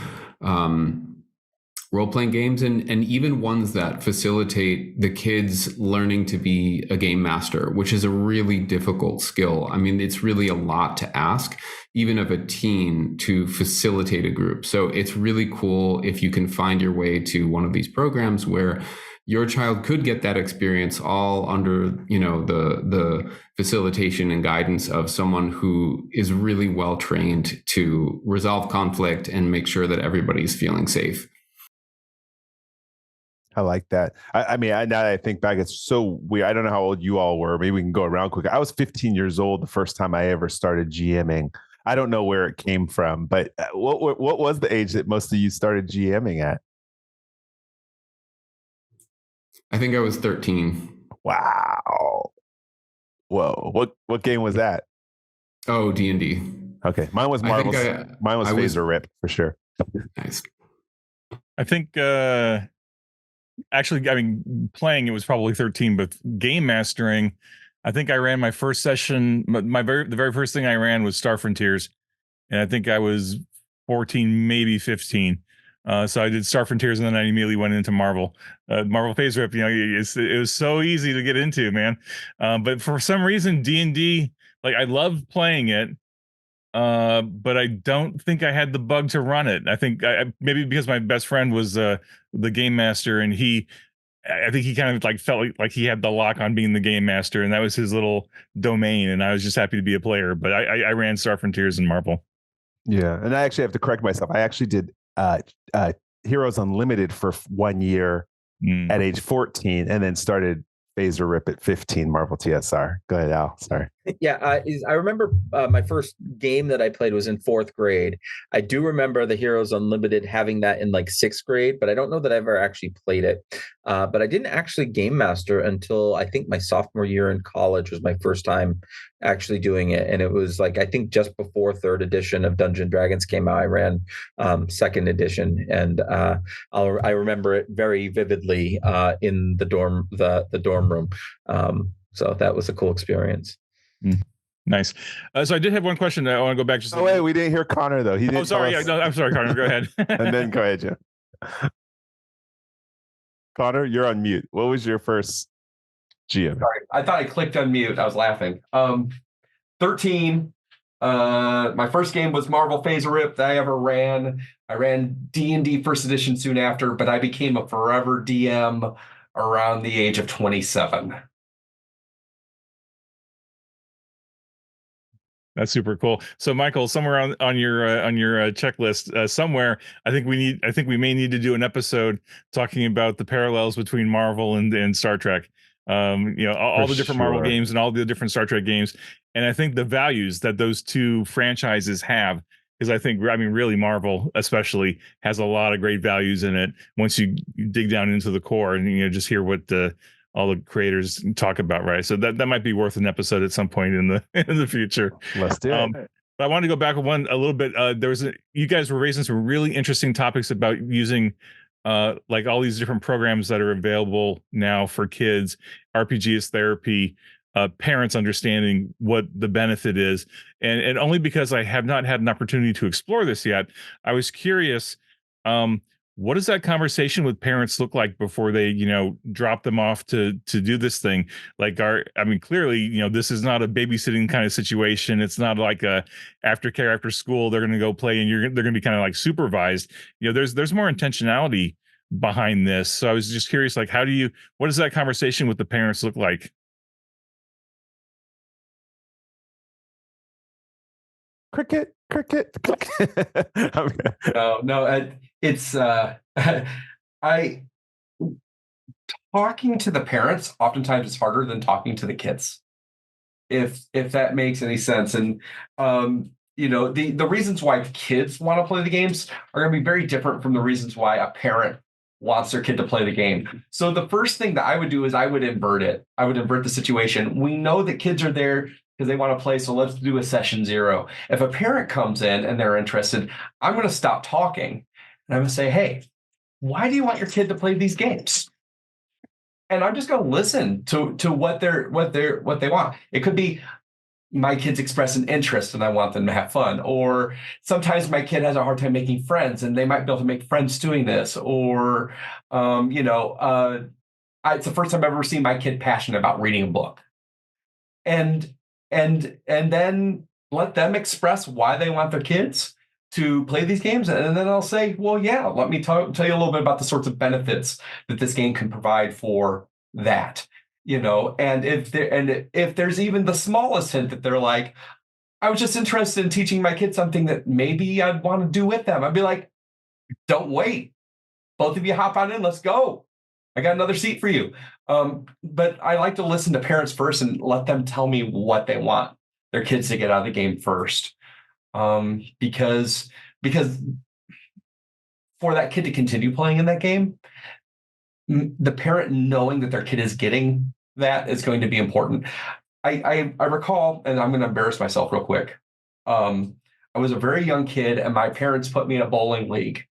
role-playing games, and even ones that facilitate the kids learning to be a game master, which is a really difficult skill. I mean, it's really a lot to ask, even of a teen, to facilitate a group. So it's really cool if you can find your way to one of these programs where your child could get that experience all under, you know, the facilitation and guidance of someone who is really well trained to resolve conflict and make sure that everybody's feeling safe. I like that. I mean, now that I think back, it's so weird. I don't know how old you all were. Maybe we can go around quick. I was 15 years old the first time I ever started GMing. I don't know where it came from, but what was the age that most of you started GMing at? I think I was 13. Wow. Whoa. What game was that? Oh, D&D. Okay. Mine was Marvel's. Mine was Phaser Rip for sure. Nice. I think actually, I mean, playing it was probably 13, but game mastering, I think I ran my first session. The very first thing I ran was Star Frontiers, and I think I was 14, maybe 15. So I did Star Frontiers, and then I immediately went into Marvel. Marvel Phase Rip, you know, it was so easy to get into, man. But for some reason, D&D, like I love playing it, but I don't think I had the bug to run it. I think maybe because my best friend was the game master, and I think he kind of like felt like he had the lock on being the game master, and that was his little domain. And I was just happy to be a player. But I ran Star Frontiers and Marvel. Yeah, and I actually have to correct myself. I actually did Heroes Unlimited for 1 year at age 14, and then started Phaser Rip at 15, Marvel TSR. Go ahead, Al. Sorry. Yeah, I remember my first game that I played was in 4th grade. I do remember the Heroes Unlimited having that in like 6th grade, but I don't know that I ever actually played it. But I didn't actually game master until I think my sophomore year in college was my first time actually doing it. And it was like, I think just before 3rd edition of Dungeons & Dragons came out, I ran 2nd edition. And I remember it very vividly in the dorm room. So that was a cool experience. Nice. So I did have one question. I want to go back. Oh wait, we didn't hear Connor though. He didn't. Oh, sorry. I'm sorry, Connor. Go ahead. And then go ahead, Jim. Connor, you're on mute. What was your first GM? Sorry, I thought I clicked unmute. I was laughing. 13. My first game was Marvel Phaser Rip that I ever ran. I ran D&D first edition soon after, but I became a forever DM around the age of 27. That's super cool. So, Michael, somewhere on your checklist, somewhere, I think we may need to do an episode talking about the parallels between Marvel and Star Trek. You know, all the different Marvel games and all the different Star Trek games, and I think the values that those two franchises have. Because I mean, really, Marvel especially has a lot of great values in it. Once you dig down into the core and just hear what all the creators talk about, right? So that might be worth an episode at some point in the future. Let's do it. But I wanted to go back a little bit. You guys were raising some really interesting topics about using like all these different programs that are available now for kids, RPG as therapy, parents understanding what the benefit is, and only because I have not had an opportunity to explore this yet, I was curious. What does that conversation with parents look like before they, drop them off to do this thing? Like, clearly, this is not a babysitting kind of situation. It's not like a aftercare after school. They're going to go play and they're going to be kind of like supervised. There's more intentionality behind this. So I was just curious, like, what does that conversation with the parents look like? Cricket. No, it's talking to the parents oftentimes is harder than talking to the kids, if that makes any sense. And the reasons why kids want to play the games are going to be very different from the reasons why a parent wants their kid to play the game. So the first thing that I would do is I would invert it. I would invert the situation. We know that kids are there because they want to play, so let's do a session 0. If a parent comes in and they're interested, I'm going to stop talking and I'm going to say, hey, why do you want your kid to play these games? And I'm just going to listen to what they want. It could be, my kids express an interest and I want them to have fun. Or sometimes my kid has a hard time making friends and they might be able to make friends doing this. Or, it's the first time I've ever seen my kid passionate about reading a book. And then let them express why they want their kids to play these games. And then I'll say, well, yeah, let me tell you a little bit about the sorts of benefits that this game can provide for that. And if there's even the smallest hint that they're like, I was just interested in teaching my kids something that maybe I'd want to do with them, I'd be like, don't wait. Both of you hop on in. Let's go. I got another seat for you. But I like to listen to parents first and let them tell me what they want their kids to get out of the game first. Because for that kid to continue playing in that game, the parent knowing that their kid is getting that is going to be important. I recall, and I'm going to embarrass myself real quick. I was a very young kid and my parents put me in a bowling league.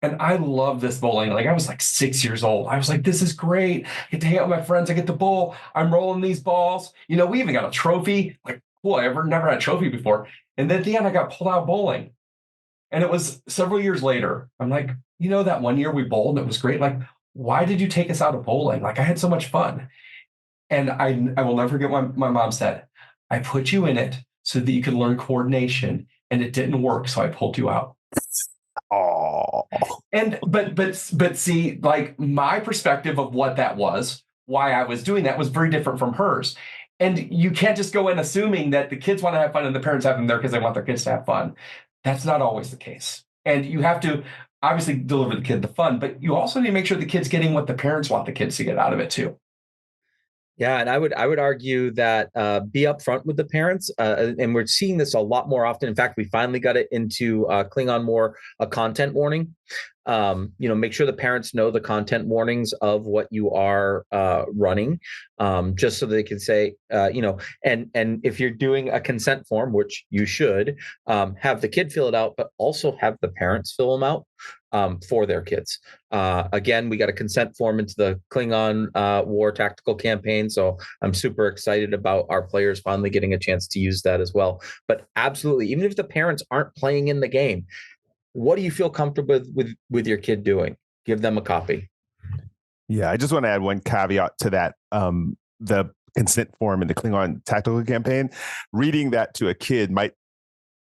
And I love this bowling. Like, I was like 6 years old. I was like, this is great. I get to hang out with my friends. I get to bowl. I'm rolling these balls. We even got a trophy. Like, cool, I never had a trophy before. And then at the end, I got pulled out bowling. And it was several years later. I'm like, that one year we bowled and it was great. Like, why did you take us out of bowling? Like, I had so much fun. And I will never forget what my mom said. I put you in it so that you could learn coordination, and it didn't work, so I pulled you out. Oh. And but see, like, my perspective of what that was, why I was doing that, was very different from hers. And you can't just go in assuming that the kids want to have fun and the parents have them there because they want their kids to have fun. That's not always the case. And you have to obviously deliver the kid the fun, but you also need to make sure the kid's getting what the parents want the kids to get out of it too. Yeah, and I would argue that be upfront with the parents, and we're seeing this a lot more often. In fact, we finally got it into Klingon more a content warning. Make sure the parents know the content warnings of what you are running, just so they can say, and if you're doing a consent form, which you should, have the kid fill it out, but also have the parents fill them out for their kids. Again, we got a consent form into the Klingon War Tactical Campaign, so I'm super excited about our players finally getting a chance to use that as well. But absolutely, even if the parents aren't playing in the game, what do you feel comfortable with your kid doing? Give them a copy. Yeah, I just want to add one caveat to that. The consent form in the Klingon Tactical Campaign, reading that to a kid might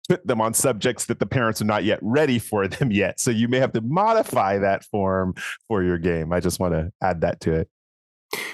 put them on subjects that the parents are not yet ready for them yet. So you may have to modify that form for your game. I just want to add that to it.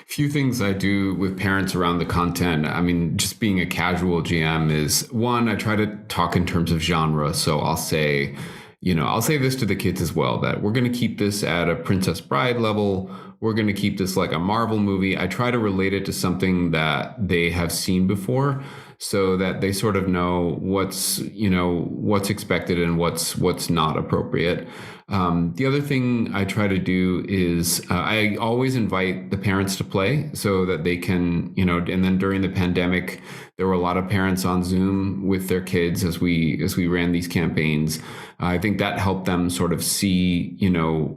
Few things I do with parents around the content. I mean, just being a casual GM is, one, I try to talk in terms of genre. So I'll say this to the kids as well, that we're going to keep this at a Princess Bride level. We're going to keep this like a Marvel movie. I try to relate it to something that they have seen before, so that they sort of know what's expected and what's not appropriate. The other thing I try to do is I always invite the parents to play so that they can, and then during the pandemic, there were a lot of parents on Zoom with their kids as we ran these campaigns. I think that helped them sort of see,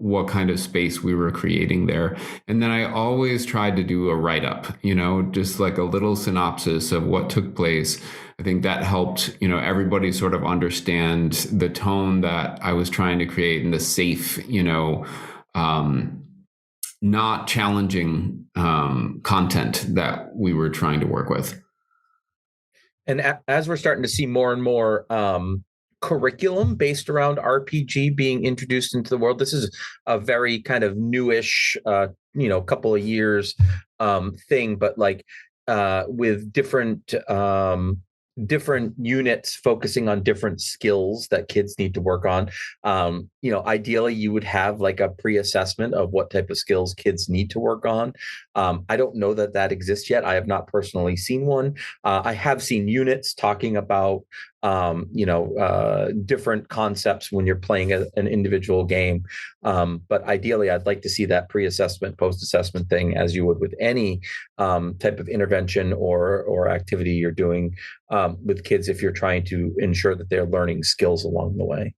what kind of space we were creating there. And then I always tried to do a write-up, just like a little synopsis of what took place. I think that helped, everybody sort of understand the tone that I was trying to create and the safe, not challenging content that we were trying to work with. And as we're starting to see more and more curriculum based around RPG being introduced into the world, this is a very kind of newish, couple of years thing, but like with different units focusing on different skills that kids need to work on. Ideally you would have like a pre-assessment of what type of skills kids need to work on. I don't know that exists yet. I have not personally seen one. I have seen units talking about different concepts when you're playing an individual game. But ideally, I'd like to see that pre-assessment, post-assessment thing, as you would with any type of intervention or activity you're doing with kids, if you're trying to ensure that they're learning skills along the way.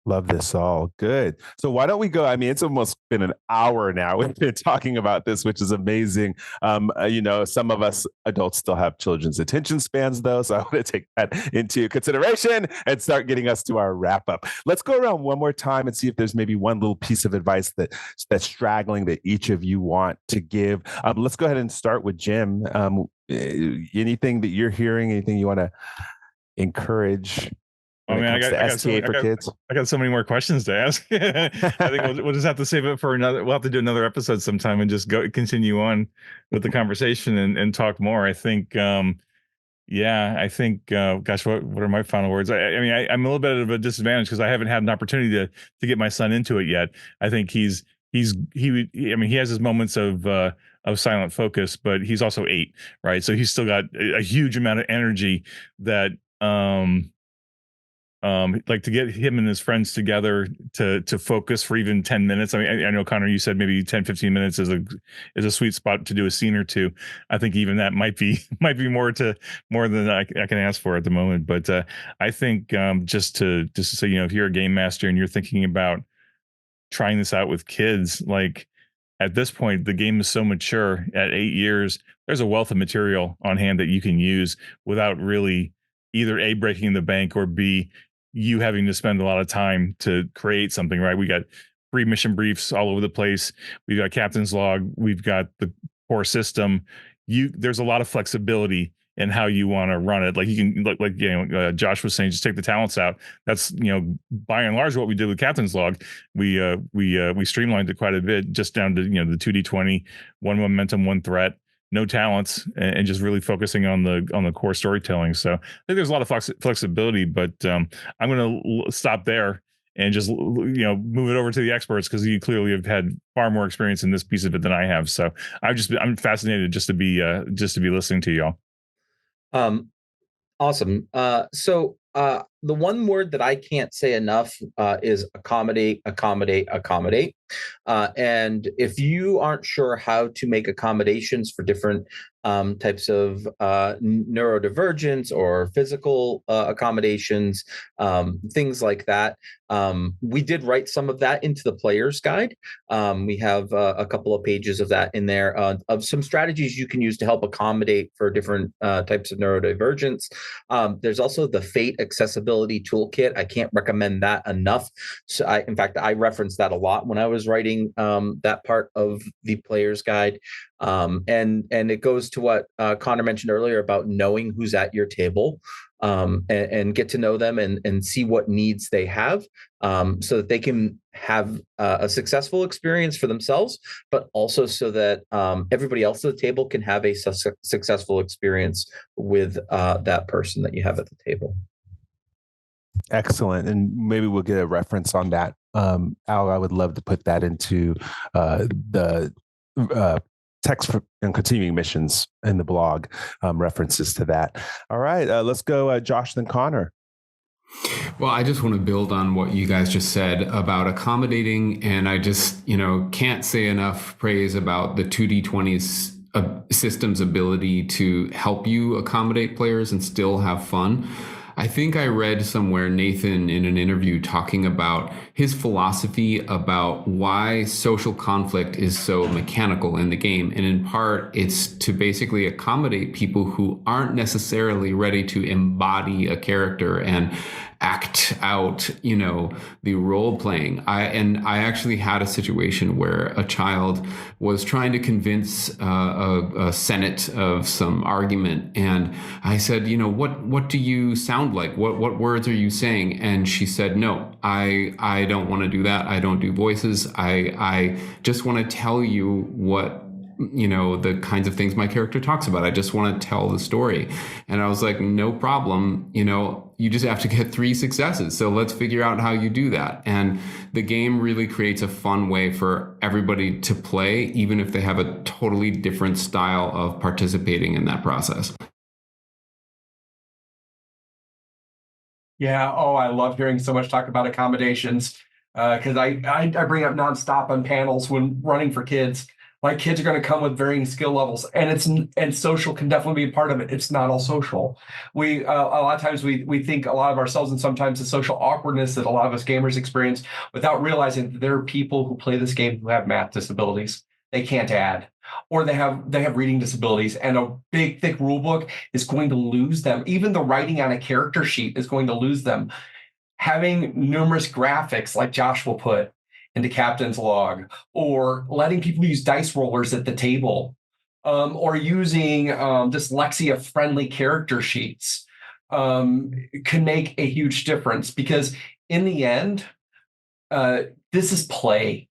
Love this all. Good. So why don't we go? I mean, it's almost been an hour now. We've been talking about this, which is amazing. Some of us adults still have children's attention spans, though. So I want to take that into consideration and start getting us to our wrap up. Let's go around one more time and see if there's maybe one little piece of advice that's straggling that each of you want to give. Let's go ahead and start with Jim. Anything that you're hearing, anything you want to encourage? I mean, I got so many more questions to ask. I think we'll just have to save it for another. We'll have to do another episode sometime and just continue on with the conversation and talk more. I think, gosh, what are my final words? I'm a little bit of a disadvantage because I haven't had an opportunity to get my son into it yet. I think he has his moments of silent focus, but he's also 8, right? So he's still got a huge amount of energy that, like to get him and his friends together to focus for even 10 minutes. I mean, I know, Connor, you said maybe 10, 15 minutes is a sweet spot to do a scene or two. I think even that might be more than I can ask for at the moment. But I think just to say, if you're a game master and you're thinking about trying this out with kids, like at this point, the game is so mature at 8 years, there's a wealth of material on hand that you can use without really either A, breaking the bank, or B, you having to spend a lot of time to create something, right? We got free mission briefs all over the place. We've got captain's log. We've got the core system. There's a lot of flexibility in how you want to run it. Like you can, Josh was saying, just take the talents out. That's, by and large what we did with captain's log. We streamlined it quite a bit, just down to, the 2d20, 1 momentum, 1 threat, no talents, and just really focusing on the core storytelling. So I think there's a lot of flexibility, but I'm going to stop there and just move it over to the experts, because you clearly have had far more experience in this piece of it than I have. So I'm fascinated just to be listening to y'all. Awesome. So the one word that I can't say enough is accommodate. And if you aren't sure how to make accommodations for different types of neurodivergence or physical accommodations, things like that, we did write some of that into the player's guide. We have a couple of pages of that in there of some strategies you can use to help accommodate for different types of neurodivergence. There's also the Fate Accessibility Toolkit. I can't recommend that enough. So in fact, I referenced that a lot when I was writing that part of the player's guide. And it goes to what Connor mentioned earlier about knowing who's at your table, and get to know them and see what needs they have, so that they can have a successful experience for themselves, but also so that everybody else at the table can have a successful experience with that person that you have at the table. Excellent. And maybe we'll get a reference on that. Al, I would love to put that into the text and continuing missions in the blog, references to that. All right, let's go Josh, then Connor. Well, I just want to build on what you guys just said about accommodating. And I just, can't say enough praise about the 2D20's system's ability to help you accommodate players and still have fun. I think I read somewhere Nathan in an interview talking about his philosophy about why social conflict is so mechanical in the game. And in part, it's to basically accommodate people who aren't necessarily ready to embody a character and act out, the role playing. I actually had a situation where a child was trying to convince a senate of some argument, and I said, what do you sound like? What words are you saying? And she said, no, I don't want to do that. I don't do voices. I just want to tell you what the kinds of things my character talks about. I just want to tell the story. And I was like, no problem. You just have to get 3 successes. So let's figure out how you do that. And the game really creates a fun way for everybody to play, even if they have a totally different style of participating in that process. Yeah. Oh, I love hearing so much talk about accommodations, because I bring up nonstop on panels when running for kids. Like kids are going to come with varying skill levels, and social can definitely be a part of it. It's not all social. We a lot of times we think a lot of ourselves, and sometimes the social awkwardness that a lot of us gamers experience, without realizing that there are people who play this game who have math disabilities. They can't add, or they have reading disabilities, and a big thick rule book is going to lose them. Even the writing on a character sheet is going to lose them. Having numerous graphics, like Josh will put into Captain's Log, or letting people use dice rollers at the table, or using dyslexia-friendly character sheets can make a huge difference, because in the end, this is play,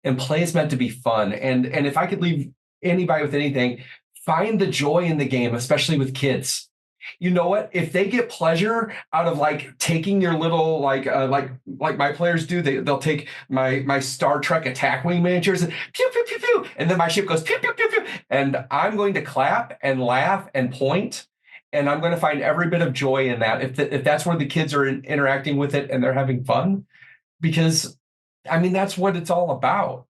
and play is meant to be fun. And if I could leave anybody with anything, find the joy in the game, especially with kids. You know what? If they get pleasure out of like taking your little like my players do, they'll take my Star Trek attack wing miniatures and pew pew pew pew, and then my ship goes pew pew pew pew, and I'm going to clap and laugh and point, and I'm going to find every bit of joy in that. If that's where the kids are interacting with it and they're having fun, because I mean that's what it's all about.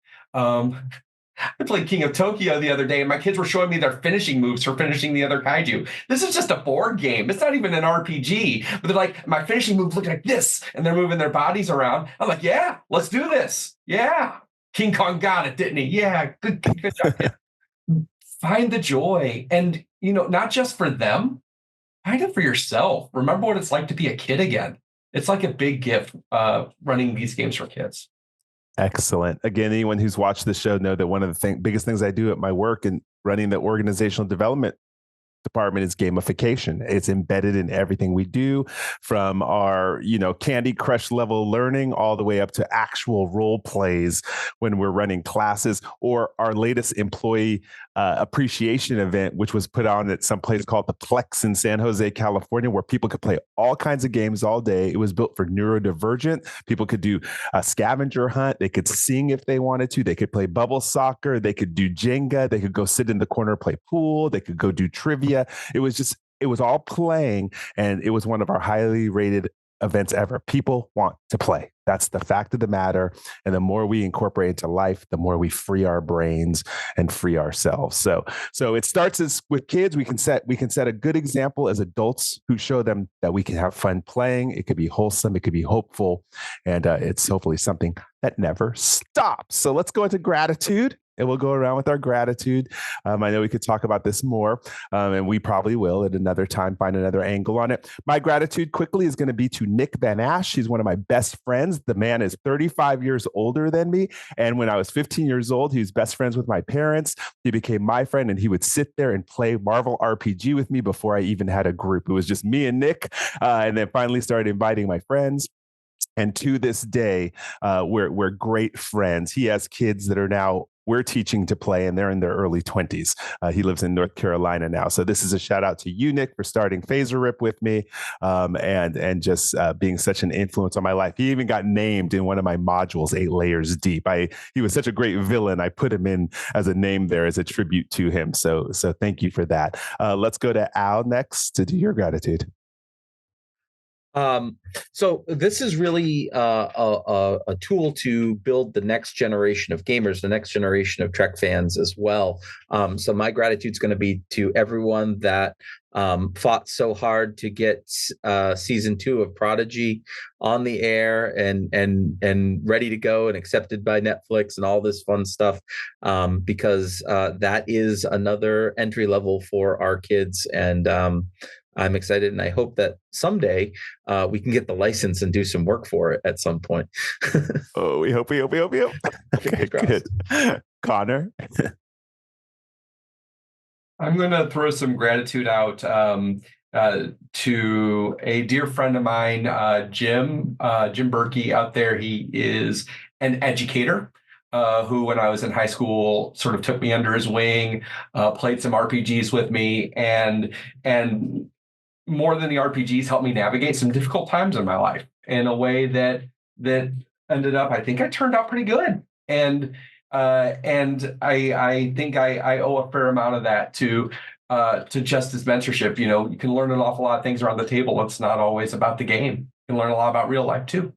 I played King of Tokyo the other day, and my kids were showing me their finishing moves for finishing the other kaiju. This is just a board game. It's not even an RPG. But they're like, my finishing moves look like this, and they're moving their bodies around. I'm like, yeah, let's do this. Yeah. King Kong got it, didn't he? Yeah, good job. Find the joy. And, not just for them, find it for yourself. Remember what it's like to be a kid again. It's like a big gift running these games for kids. Excellent. Again, anyone who's watched the show know that one of the biggest things I do at my work and running the organizational development department is gamification. It's embedded in everything we do, from our, Candy Crush level learning all the way up to actual role plays when we're running classes, or our latest employee appreciation event, which was put on at some place called the Plex in San Jose, California, where people could play all kinds of games all day. It was built for neurodivergent. People could do a scavenger hunt. They could sing if they wanted to. They could play bubble soccer. They could do Jenga. They could go sit in the corner, play pool. They could go do trivia. It was all playing, and it was one of our highly rated events ever. People want to play. That's the fact of the matter. And the more we incorporate into life, the more we free our brains and free ourselves. So it starts with kids. We can set a good example as adults who show them that we can have fun playing. It could be wholesome. It could be hopeful. And it's hopefully something that never stops. So let's go into gratitude. And we'll go around with our gratitude. I know we could talk about this more, and we probably will at another time, find another angle on it. My gratitude quickly is going to be to Nick Van Ash. He's one of my best friends. The man is 35 years older than me. And when I was 15 years old, he was best friends with my parents. He became my friend, and he would sit there and play Marvel RPG with me before I even had a group. It was just me and Nick, and then finally started inviting my friends. And to this day, we're great friends. He has kids that are now we're teaching to play, and they're in their early 20s. He lives in North Carolina now. So this is a shout out to you, Nick, for starting Phaser Rip with me, and just being such an influence on my life. He even got named in one of my modules, 8 Layers Deep. He was such a great villain. I put him in as a name there as a tribute to him. So thank you for that. Let's go to Al next to do your gratitude. So this is really a tool to build the next generation of gamers, the next generation of Trek fans as well. So my gratitude is going to be to everyone that fought so hard to get season 2 of Prodigy on the air and ready to go and accepted by Netflix and all this fun stuff, because that is another entry level for our kids. And I'm excited, and I hope that someday we can get the license and do some work for it at some point. Oh, we hope. Okay, good. Connor? I'm going to throw some gratitude out to a dear friend of mine, Jim Berkey out there. He is an educator. Who, when I was in high school, sort of took me under his wing, played some RPGs with me, and more than the RPGs, helped me navigate some difficult times in my life in a way that ended up, I think I turned out pretty good. And I think I owe a fair amount of that to just his mentorship. You can learn an awful lot of things around the table. It's not always about the game. You can learn a lot about real life too.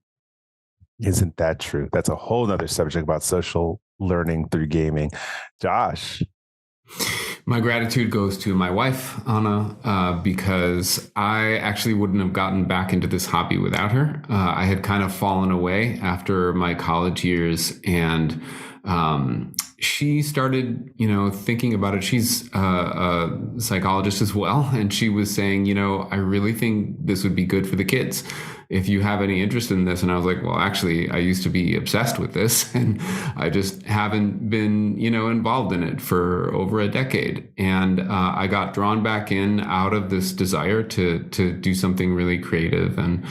Isn't that true? That's a whole nother subject about social learning through gaming. Josh. My gratitude goes to my wife, Anna, because I actually wouldn't have gotten back into this hobby without her. I had kind of fallen away after my college years, and she started, thinking about it. She's a psychologist as well, and she was saying, I really think this would be good for the kids if you have any interest in this. And I was like, well, actually, I used to be obsessed with this, and I just haven't been, involved in it for over a decade. And I got drawn back in out of this desire to do something really creative and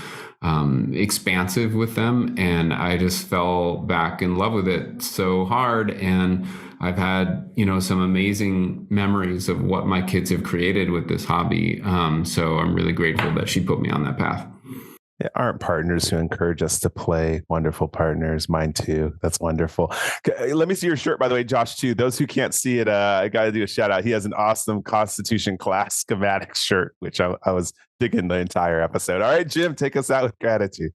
expansive with them. And I just fell back in love with it so hard. And I've had, some amazing memories of what my kids have created with this hobby. So I'm really grateful that she put me on that path. Yeah, aren't partners who encourage us to play wonderful partners. Mine too. That's wonderful. Let me see your shirt, by the way, Josh, too. Those who can't see it, I got to do a shout out. He has an awesome Constitution class schematic shirt, which I was digging the entire episode. All right, Jim, take us out with gratitude.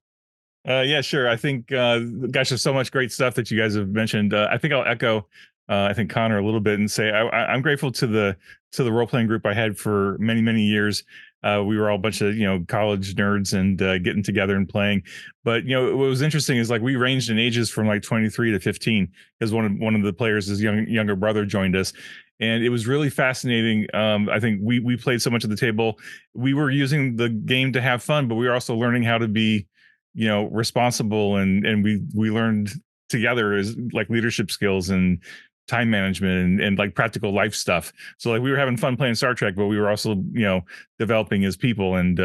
Yeah, sure. I think, gosh, there's so much great stuff that you guys have mentioned. I think I'll echo, I think Connor a little bit and say I'm grateful to the role playing group I had for many, many years. We were all a bunch of, college nerds and getting together and playing. But, what was interesting is like we ranged in ages from like 23 to 15 because one of the players, his younger brother, joined us. And it was really fascinating. I think we played so much at the table. We were using the game to have fun, but we were also learning how to be, responsible. And we learned together as like leadership skills and time management and like practical life stuff. So like we were having fun playing Star Trek, but we were also, developing as people. And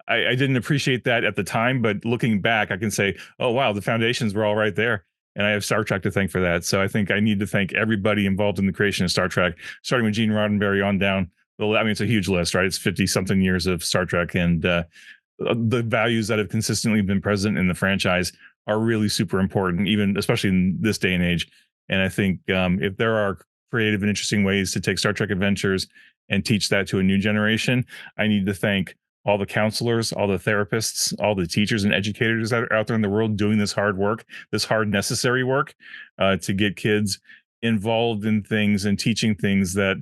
I didn't appreciate that at the time, but looking back, I can say, oh, wow, the foundations were all right there. And I have Star Trek to thank for that. So I think I need to thank everybody involved in the creation of Star Trek, starting with Gene Roddenberry on down. I mean, it's a huge list, right? It's 50 something years of Star Trek, and the values that have consistently been present in the franchise are really super important, even especially in this day and age. And I think if there are creative and interesting ways to take Star Trek Adventures and teach that to a new generation, I need to thank all the counselors, all the therapists, all the teachers and educators that are out there in the world doing this hard work, this hard, necessary work to get kids involved in things and teaching things that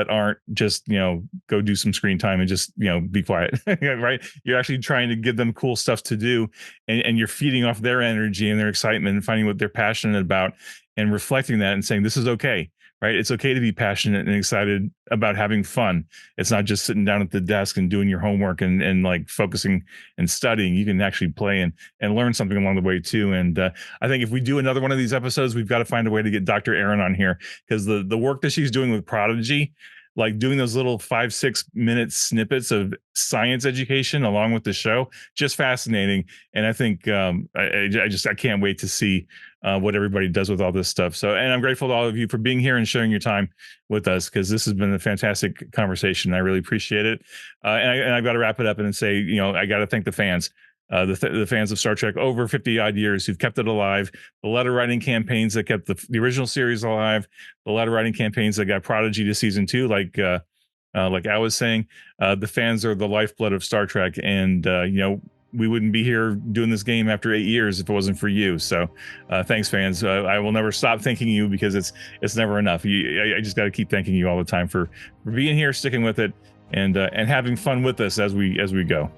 aren't just, go do some screen time and just, be quiet, right? You're actually trying to give them cool stuff to do, and you're feeding off their energy and their excitement and finding what they're passionate about and reflecting that and saying, this is okay, right? It's okay to be passionate and excited about having fun. It's not just sitting down at the desk and doing your homework and like focusing and studying. You can actually play and learn something along the way too. And I think if we do another one of these episodes, we've got to find a way to get Dr. Erin on here, because the work that she's doing with Prodigy, like doing those little 5-6 minute snippets of science education along with the show, just fascinating. And I think I can't wait to see what everybody does with all this stuff. So, and I'm grateful to all of you for being here and sharing your time with us, because this has been a fantastic conversation. I really appreciate it. And I've got to wrap it up and say, I got to thank the fans. The fans of Star Trek over 50 odd years who've kept it alive, the letter writing campaigns that kept the original series alive, the letter writing campaigns that got Prodigy to season 2, like I was saying, the fans are the lifeblood of Star Trek. And, we wouldn't be here doing this game after 8 years if it wasn't for you. So thanks, fans. I will never stop thanking you, because it's never enough. I just got to keep thanking you all the time for being here, sticking with it, and having fun with us as we go.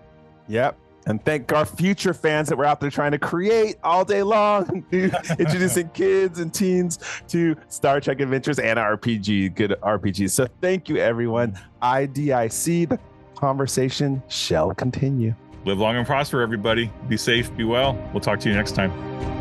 Yep. And thank our future fans that were out there trying to create all day long, introducing kids and teens to Star Trek Adventures and good RPGs. So thank you, everyone. IDIC, the conversation shall continue. Live long and prosper, everybody. Be safe, be well. We'll talk to you next time.